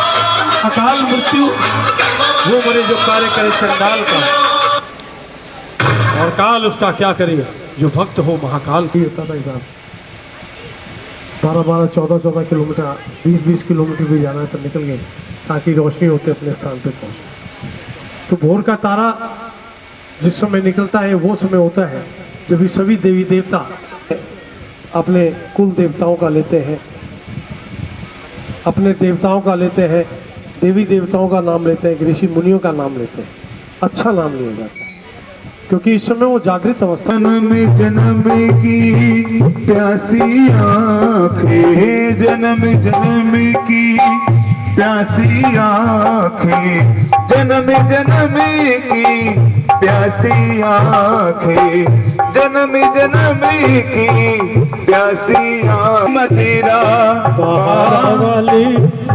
अकाल मृत्यु वो मरे जो कार्य करे चंडाल का, और काल उसका क्या करेगा जो भक्त हो महाकाल की। होता था हिसाब 12-12, 14-14 किलोमीटर, 20-20 किलोमीटर भी जाना है तो निकल गए ताकि रोशनी होते अपने स्थान पे पहुंचे। तो भोर का तारा जिस समय निकलता है वो समय होता है जब ये सभी देवी देवता अपने कुल देवताओं का लेते हैं, अपने देवताओं का लेते हैं, देवी देवताओं का नाम लेते हैं, ऋषि मुनियों का नाम लेते हैं। अच्छा नाम लिया जाता है क्योंकि इस समय वो जागृत अवस्था। जन्म जन्म की प्यासी आँखें, जन्म जन्म की प्यासी आँखें, जन्म जन्म की प्यासी आँखें, जन्म जन्म की प्यासी आँखें। तेरा वाली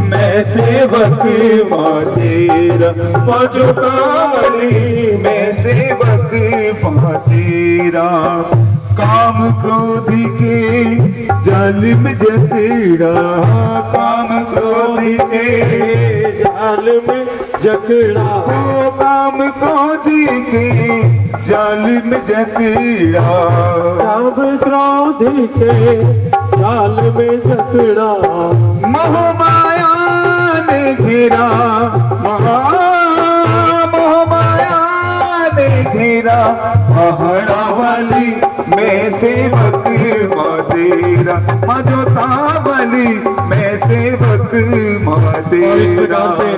मैं सेवक माँ तेरा, पाँचों काली मैं सेवक माँ तेरा। काम क्रोध के जाल में जकड़ा, काम क्रोध के जाल में जकड़ा, ओ काम क्रोध के जाल में जकड़ा, काम क्रोध के जाल में जकड़ा। मोह माया ने घेरा, मोह माया ने घेरा, पहाड़ा वाली मैं सेवक माँ तेरा, माँ जोता वाली मैं सेवक माँ और इस प्रकार तेरा। से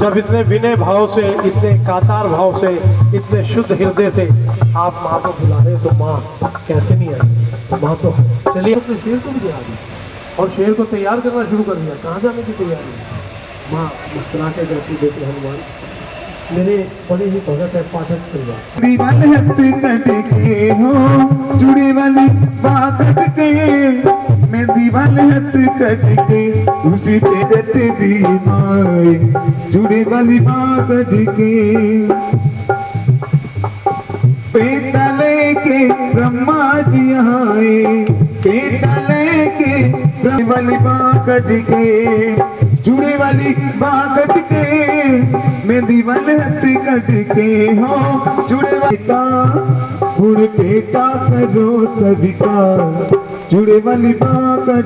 जब इतने विनय भाव से, इतने कातार भाव से, इतने शुद्ध हृदय से आप माँ को बुला रहे तो माँ कैसे नहीं आई? माँ तो चलिए अपने शेर को भी दिया और शेर को तैयार करना शुरू कर दिया। कहाँ जाने की तैयारी? माँ मुस्कुरा के कहती देखिए हनुमान मेरे बड़े ही भगत है पाठक परिवार। दीवान हथ कट के हो जुड़े वाली बात कट के, मैं दीवान हथ कट के उसी पे गत दी माए, जुड़े वाली बात कट के। पेटा लेके ब्रह्मा जी आए, पेटा लेके ब्रह्मा वाली बात कट के, जुड़े वाली बात कट के, मैं दीवान हथ कट के हो जुड़े वाली का फुड़ पेटा करो सभी का, जुड़े वाली बात कट।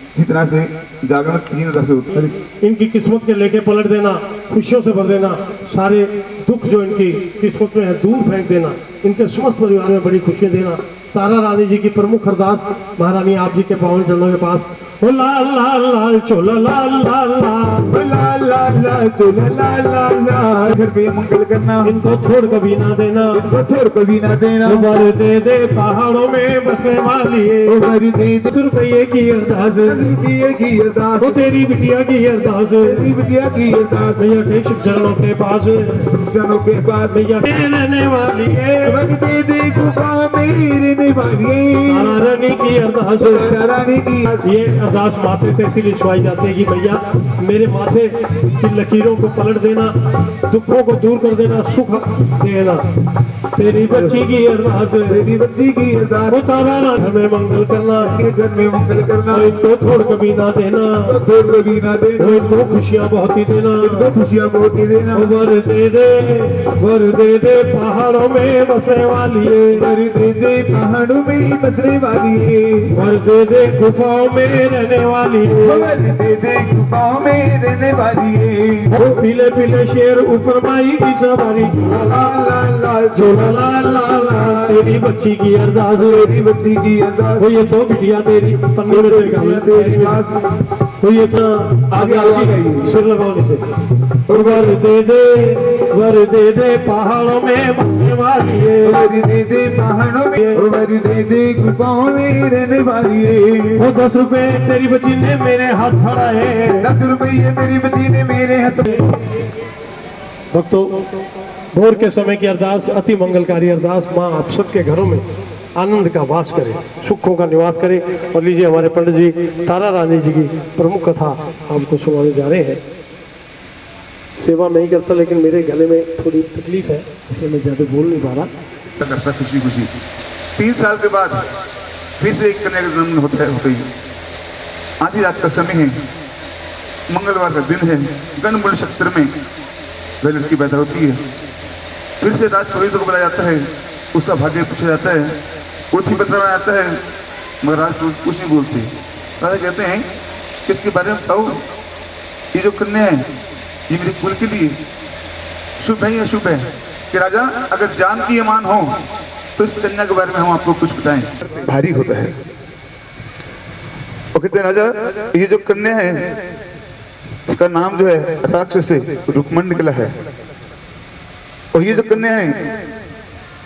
इसी तरह से जागरण 3 तरह से होता है। इनकी किस्मत के लेके पलट देना, खुशियों से भर देना, सारे दुख जो इनकी किस्मत में है दूर फेंक देना, इनके समस्त परिवार में बड़ी खुशियां देना। तारा रानी जी की प्रमुख अरदास महारानी आप जी के पावन चरणों के पास, ओ लाल लाल लाल चोला लाल लाल लाल, लाल लाल लाल चोला लाल लाल लाल, घर पे मंगल करना, इनको थोड़ कभी ना देना, इनको थोड़ कभी ना देना। वर दे दे पहाड़ों में बसने वाली उबर दे दे 10 रुपये की अरदास, की अरदास, वो तेरी बिटिया की अरदास, तेरी बिटिया की अरदास, भैया के शिव चरणों के पास, जनों के पास भैया के रहने वाली है वग दे दे गुफा में रहने वाली तारा रानी की अरदास। तारा रानी की। ये अरदास माथे से इसीलिए छुआई जाती है कि भैया मेरे माथे की लकीरों को पलट देना, दुखों को दूर कर देना, सुख देना। तेरी बच्ची की अरदास, तेरी बच्ची की अरदास, वो तारा रानी में मंगल करना, इसके घर में मंगल करना, और इनको थोड़ कभी ना देना, थोड़ कभी ना देना, वो इनको खुशियाँ बहुत ही देना, इनको खुशियाँ बहुत ही देना। वर दे दे पहाड़ों में बसने वाली है, वर दे दे पहाड़ों में बसने वाली है, वर दे दे गुफाओं में रहने वाली है, वर दे दे गुफाओं में रहने वाली है। वो पीले पीले शेर ऊपर माई की सवारी, लाल लाल लाल झोला लाल लाल लाल, तेरी बच्ची की अरदास, तेरी बच्ची की अरदास, वो ये तो बिटिया तेरी पन्नी में से निकाली, तेरी पास तो ये तो आगे आगे सिर लगाओ नीचे। और वर दे पहाड़ों में बसने वाली है, वर दे पहाड़ों में, वर दे गुफाओं में रहने वाली है। वो 10 रुपए तेरी बच्ची ने मेरे हाथ फड़ाए, 10 रुपये तेरी बच्ची ने मेरे हाथ। भक्तों, भोर के समय की अरदास अति मंगलकारी अरदास माँ आप सबके घरों में आनंद का वास करे, सुखों का निवास करे। और लीजिए हमारे पंडित जी तारा रानी जी की प्रमुख कथा आपको सुनाने जा रहे हैं। सेवा नहीं करता लेकिन मेरे गले में थोड़ी तकलीफ है, इसलिए मैं ज़्यादा बोल नहीं पा रहा। करता खुशी खुशी 3 साल के बाद फिर से एक कन्या का जन्म होता है। आधी रात का समय है, मंगलवार का दिन है, गणमूल नक्षत्र में वह लड़की पैदा होती है। फिर से राजपुरोहित को बुलाया जाता है, उसका भाग्य पूछा जाता है, पोथी पत्र बनाया जाता है, मगर राजपुरोहित कुछ नहीं बोलते। राजा कहते हैं किसके बारे में बताओ, ये जो कन्या है ये मेरे कुल के लिए शुभ है या अशुभ है? कि राजा अगर जान की ईमान हो तो इस कन्या के बारे में हम आपको कुछ बताएं। भारी होता है। और कहते हैं राजा ये जो कन्या है इसका नाम जो है राक्षस से रुक्मण निकला है। और ये जो कन्या है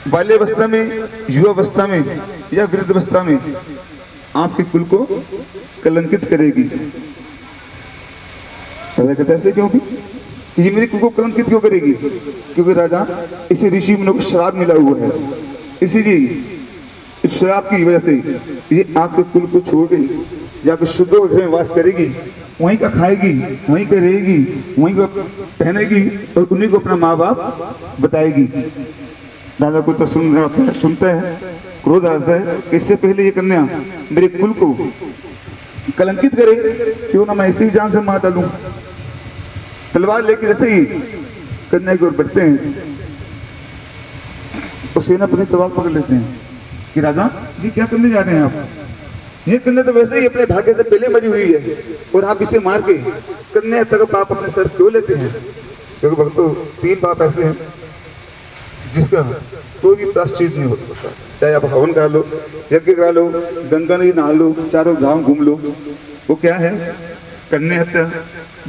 बाल्यावस्था में, युवावस्था में या वृद्ध अवस्था में आपके कुल को कलंकित करेगी। राजा कहते ऐसे क्यों? ये मेरे कुल को कलंकित क्यों करेगी? क्योंकि राजा इसे ऋषि मुनियों को श्राप मिला हुआ है, इसीलिए इस श्राप की वजह से ये आपके कुल को छोड़ गई, जाकर शुद्ध घर में वास करेगी, वहीं का खाएगी, वहीं का रहेगी, वहीं का पहनेगी और उन्हीं को अपना माँ बाप बताएगी। राजा को तो सुनता है, क्रोध आता है, इससे पहले ये कन्या मेरे कुल को कलंकित करे, क्यों ना मैं ऐसे ही जान से मार डालूं। तलवार लेके जैसे ही कन्या की ओर बढ़ते हैं तो सेनापति तलवार पकड़ लेते हैं कि राजा जी क्या करने जा रहे हैं आप? ये कन्या तो वैसे ही अपने भाग्य से पहले मरी हुई है और आप इसे मार के कन्या तक पाप अपने सर क्यों लेते हैं? क्योंकि भक्तों 3 पाप ऐसे हैं जिसका कोई भी प्रायश्चित नहीं हो सकता। चाहे आप हवन करा लो, यज्ञ करा लो, गंगा नदी नहा लो, चारों धाम घूम लो, वो क्या है? कन्या हत्या,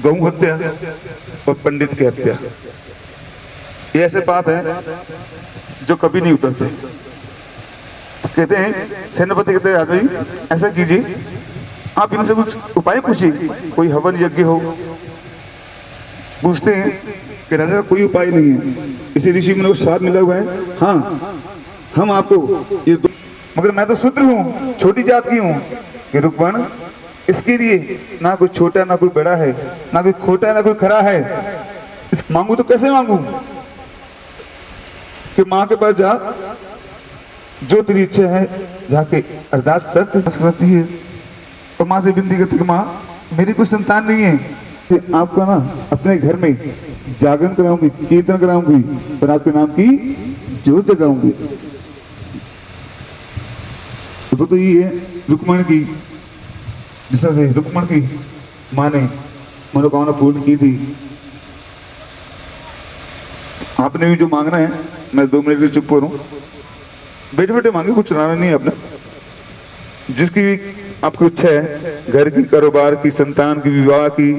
गौ हत्या और पंडित की हत्या। ये ऐसे पाप हैं जो कभी नहीं उतरते। कहते हैं सेनापति कहते हैं राजा जी ऐसा कीजिए, आप इनसे कुछ उपाय पूछिए, कोई हवन यज्ञ हो। पूछते हैं कि राजा कोई उपाय नहीं है, इसे ऋषि मुनि को श्राप मिला हुआ है। हाँ हम आपको ये मगर मैं तो शूद्र हूँ, छोटी जात की हूँ। कि रुक्मण इसके लिए ना कोई छोटा ना कोई बड़ा है, ना कोई खोटा ना कोई खरा है। इस मांगू तो कैसे मांगू? कि माँ के पास जा, जो तेरी इच्छा है जाके अरदास करती है और माँ से विनती करती है, माँ मेरी कोई संतान नहीं है, तो आपका ना अपने घर में जागरण कराऊंगी, कीर्तन कराऊंगी और आपके नाम की जोत जगाऊंगी। तो ये है रुक्मण की, जिस तरह से रुक्मण की माँ ने मनोकामना पूर्ण की थी। आपने भी जो मांगना है, मैं 2 मिनट के चुप हो रहा हूँ, बैठे बैठे मांगे, कुछ चुनाना नहीं है अपना। जिसकी भी आपको इच्छा है, घर की, कारोबार की, संतान की, विवाह की,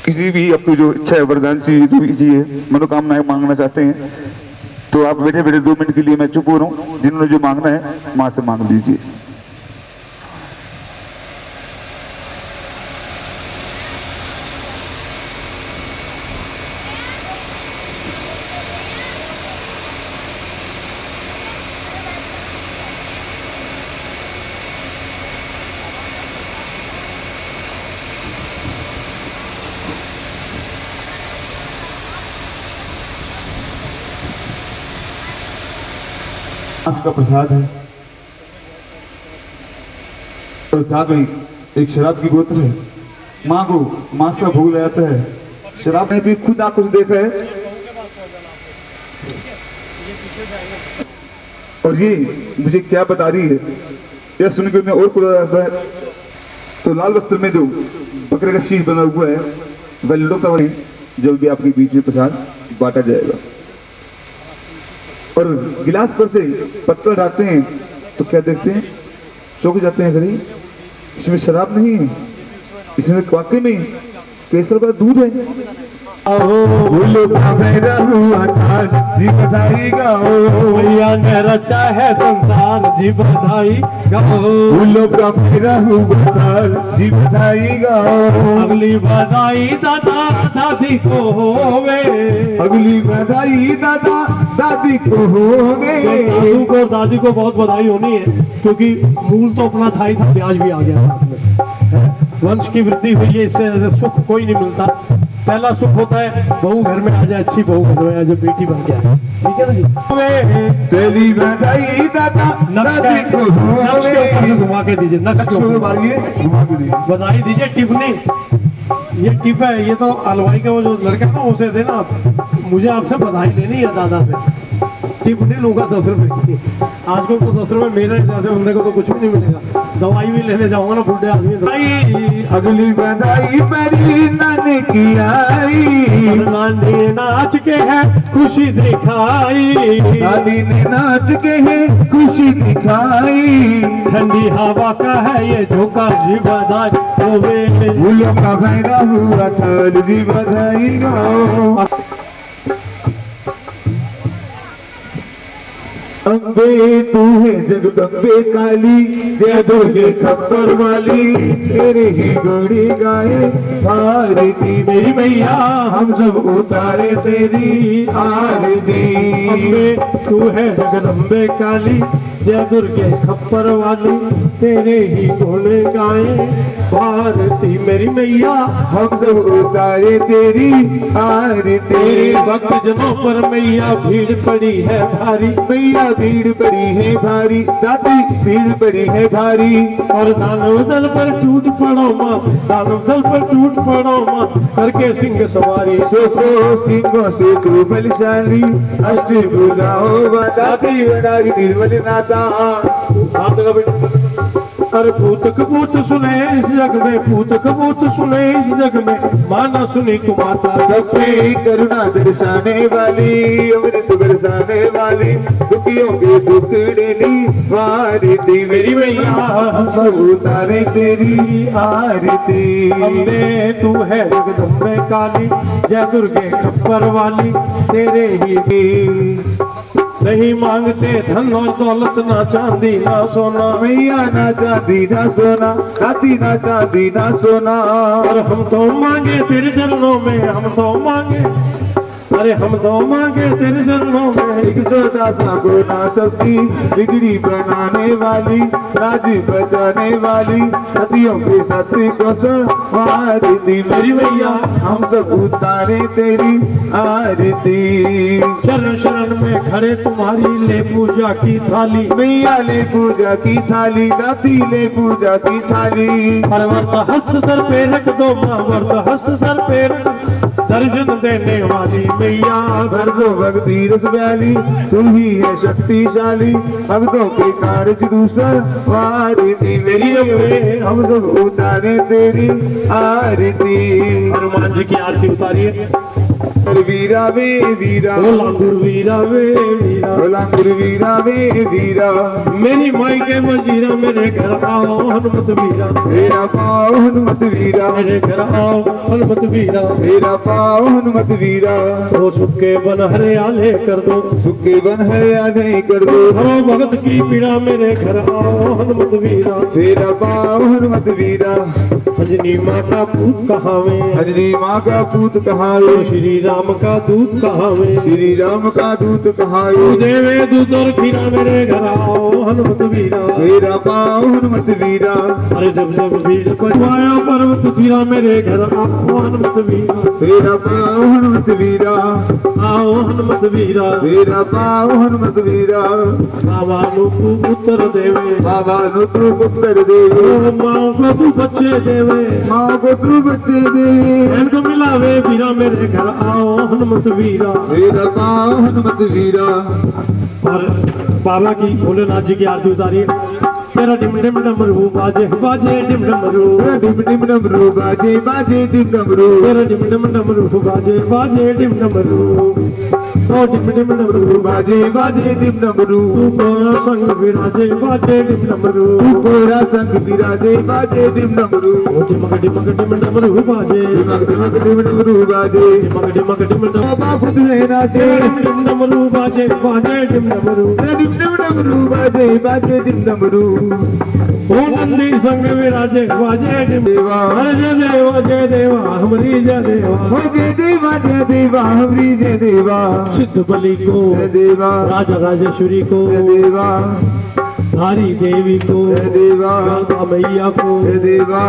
किसी भी आपकी जो इच्छा है, वरदान सी जो भी है, मनोकामनाएं मांगना चाहते हैं, तो आप बैठे बैठे 2 मिनट के लिए मैं चुप हो रहा हूँ। जिन्होंने जो मांगना है माँ से मांग लीजिए। मांस का प्रसाद है और साथ में एक शराब की बोतल है। माँ को मांस का भोग लगाता है। शराब ने भी खुद आंखों से देखा है और ये मुझे क्या बता रही है, यह सुनकर मैं और खुदा रहता है। तो लाल वस्त्र में जो बकरे का शीश बना हुआ है वह लड़ों का वही जब भी आपके बीच में प्रसाद बांटा जाएगा। और गिलास पर से पत्थर डालते हैं तो क्या देखते हैं, चौंक जाते हैं। खरी इसमें शराब नहीं है, इसमें वाकई में केसर का दूध है। फूलों का बहरा हुआ था जी बधाई गाओ, मैया ने रचा है संसार जी बधाई गाओ। फूलों का बहरा हुआ था जी बधाई गाओ। अगली बधाई दादा दादी को होवे, अगली बधाई दादा दादी को होवे। दादू को और दादी को बहुत बधाई होनी है, क्योंकि मूल तो अपना था ही था, ब्याज भी आ गया साथ में। वंश की वृद्धि हुई है, इससे सुख कोई नहीं मिलता। पहला सुख होता है बहू घर में आ जाए, अच्छी बहू घर में आ जाए, बेटी बन गया, ठीक है ना जी। तेरी बधाई दादा दादी को नक्श के ऊपर से घुमा के दीजिए, नक्श के ऊपर घुमा के दीजिए। बधाई दीजिए। टिप नहीं, ये टिप है, ये तो हलवाई का वो जो लड़का ना उसे देना आप। मुझे आपसे बधाई लेनी है दादा से, टिप नहीं लूंगा 10 रुपए की। आजकल तो 10 रुपए मेरे जैसे बंदे को तो कुछ भी नहीं मिलेगा। दवाई भी लेने जाऊंगा ना बुढ़े आदमी, दवाई। अगली बधाई मेरी नानी की आई, नानी नाच के है खुशी दिखाई, नानी ने नाच के है खुशी दिखाई। ठंडी हवा का है ये झोंका जी बधाई होवे। फूलों का बहरा हुआ था जी बधाई गाओ। अम्बे तू है जगदम्बे काली, जय दुर्गे खप्पर वाली, तेरे ही गोड़ी गाए आरती। मेरी मैया हम सब उतारे तेरी आरती। अम्बे तू है जगदम्बे काली, जय दुर्गे खप्पर वाली, तेरे ही घोड़े गाए भारती। मेरी मैया हम सब उतारे तेरी आरती। तेरे भक्त जनों पर मैया भीड़ पड़ी है भारी, मैया भीड़ पड़ी है भारी, दादी भीड़ पड़ी है भारी। और दानव दल पर टूट पड़ो माँ, दानव दल पर टूट पड़ो माँ, करके सिंह सवारी। सो सिंहों से तू बलशाली, अष्ट भुजाओं वाला देवनाग निर्मल नाता। हाथ लगा बेटा। अरे भूत कबूत सुने इस जग में, भूत कबूत सुने इस जग में, माना सुनी कुमाता। सब पे करुणा दर्शाने वाली, अमृत बरसाने वाली, दुखियों के दुखड़ेली वारती। मेरी मैया हम सब उतारे तेरी आरती। अम्बे तू है जगदम्बे काली, जय दुर्गे खप्पर वाली, तेरे ही नहीं मांगते धन और दौलत, ना चांदी ना सोना। मैया ना चांदी ना सोना, दादी ना चांदी ना सोना। और हम तो मांगे तेरे चरणों में, हम तो मांगे, अरे हम तो मांगे तेरे चरणों में। एक छोटा सा गोना सबकी बिगड़ी बनाने वाली, राज बचाने वाली, सतियों के सत्य को संवारती। मेरी मैया हम सब उतारे तेरी आरती। शरण शरण में खड़े तुम्हारी ले पूजा की थाली, मैया ले पूजा की थाली, दादी ले पूजा की थाली। और वर्त हस्त सर पे रख दो माँ, वर्त हस्त सर पे रख, दर्शन देने वाली मैया। भर दो भक्ति रस व्याली, तू ही है शक्तिशाली, भक्तों के कार्य दूसर वारती। मेरी अम्बे हम सब उतारे तेरी आरती। हनुमान जी की आरती उतारिए। वीरा वे वीरा, ओ लांगुर वीरा वे वीरा, लांगुर वीरा वे वीरा। मेरी माई के मंजीरा, मेरे घर आओ हनुमत वीरा, मेरा पाओ हनुमत वीरा, मेरे घर आओ हनुमत वीरा। मेरा पाओ हनुमत वीरा। ओ सुखे बन हरियाले कर दो, सुखे बन हरियाले कर दो, हरो भगत की पीड़ा, मेरे घर आओ हनुमत वीरा। मेरा पाओ हनुमत वीरा। अंजनी माँ का पूत कहावे, अंजनी माँ का पूत कहावे, श्री राम का दूत कहावे, श्री राम का दूत कहावे। देवे दूत और खीरा, मेरे घर आओ हनुमत वीरा। मेरा पाओ हनुमत वीरा। अरे जब जब भीड़ पहुँचाया पर्वत चीरा, मेरे घर आओ हनुमत वीरा। मेरा पाओ हनुमत वीरा, आओ हनुमत वीरा। मेरा पाओ हनुमत वीरा। बाबा नु तू पुत्र देवे, बाबा नु तू पुत्र देवे, ओ माँ को तू बच्चे देवे, माँ को तू बच्चे दे। इनको मिलावे वीरा, मेरे घर आओ हनुमत वीरा। मेरा पाओ हनुमत वीरा। और बाबा की भोलेनाथ जी की आरती उतारिए। तेरा डिम डिम डमरू बाजे बाजे डिम डमरू, डिम डिम डमरू बाजे बाजे डिम डमरू, तेरा डिम डिम डमरू बाजे बाजे डिम डमरू, ओ डिम डिम डमरू बाजे बाजे डिम डमरू, तू कोरा संग विराजे बाजे डिम डमरू, तू कोरा संग विराजे बाजे डिम डमरू, ओ डिमक डिमक डिम डमरू बाजे, डिमक डिमक डिम डमरू बाजे, डिमक डिमक डिम डमरू बाबा खुद है नाचे, डिम डमरू बाजे बाजे डिम डमरू, डिम डिम डमरू बाजे बाजे डिम डमरू, ओ नंदी संग विराजे बाजे डिम देवा जय देवा हमारी जय देवा, हो जय देवा हमारी जय देवा, सिद्ध बलि को जय देवा राजा राजेश्वरी को, जय देवा धारी देवी को, जय देवा गंगा मैया को, जय देवा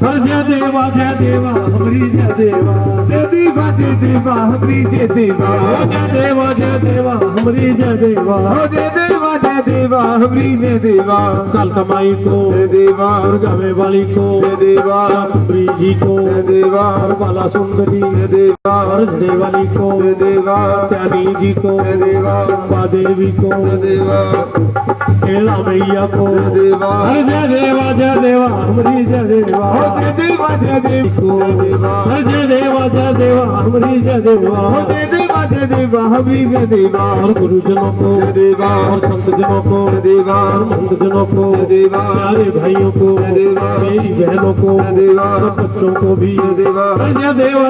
हर जय देवा हमारी जय देवा, जय देवा हमारी जय देवा, ओ जय देवा हमारी जय देवा, हो जय देवा हमारी जय देवा, काल कमाई को, जय देवा गावे वाली को, जय देवा कुंबरी जी को, जय देवा और बाला सुंदरी जय देवा और देवाली को, जय देवा त्यागी जी को, जय देवा अम्बा देवी को, जय देवा केला मैया को, जय देवा हर जय देवा हमारी जय देवा, हो जय देवा जय देवा हर जय देवा हमारी जय देवा, हो जय देवा हमारी जय देवा, और गुरुजनों को, जय देवा और संत जनों को, जय देवा और मंद जनों को, जय देवा प्यारे भाइयों को, जय देवा मेरी बहनों को, जय देवा सब बच्चों को भी, जय देवा हर जय देवा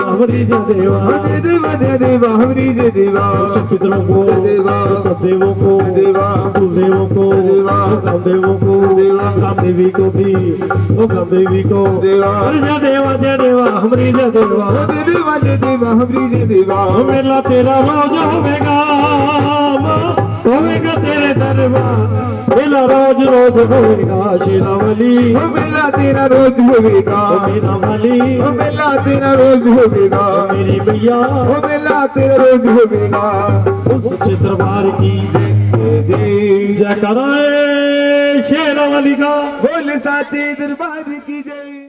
हमारी जय देवा, हो जय देवा हमारी जय देवा, सब पितरों को, जय देवा सब देवों को, जय देवा कुलदेवों को, जय देवा ग्रामदेवों को, जय देवा ग्रामदेवी को भी, ओ ग्रामदेवी को, देवा हर जय देवा हमारी जय देवा, हो जय देवा हमारी जय देवा, ओ मेला तेरा रोज होवेगा तेरे दरबार, मेला रोज होवेगा शेरावली, हो मेला तेरा रोज होवेगा, ओ मेरा वाली, हो मेला तेरा रोज होवेगा, ओ मेरी मैया, हो मेला तेरा रोज होवेगा, उस सच्चे दरबार की जय जय कराए शेरावली का, बोल साचे दरबार की जय।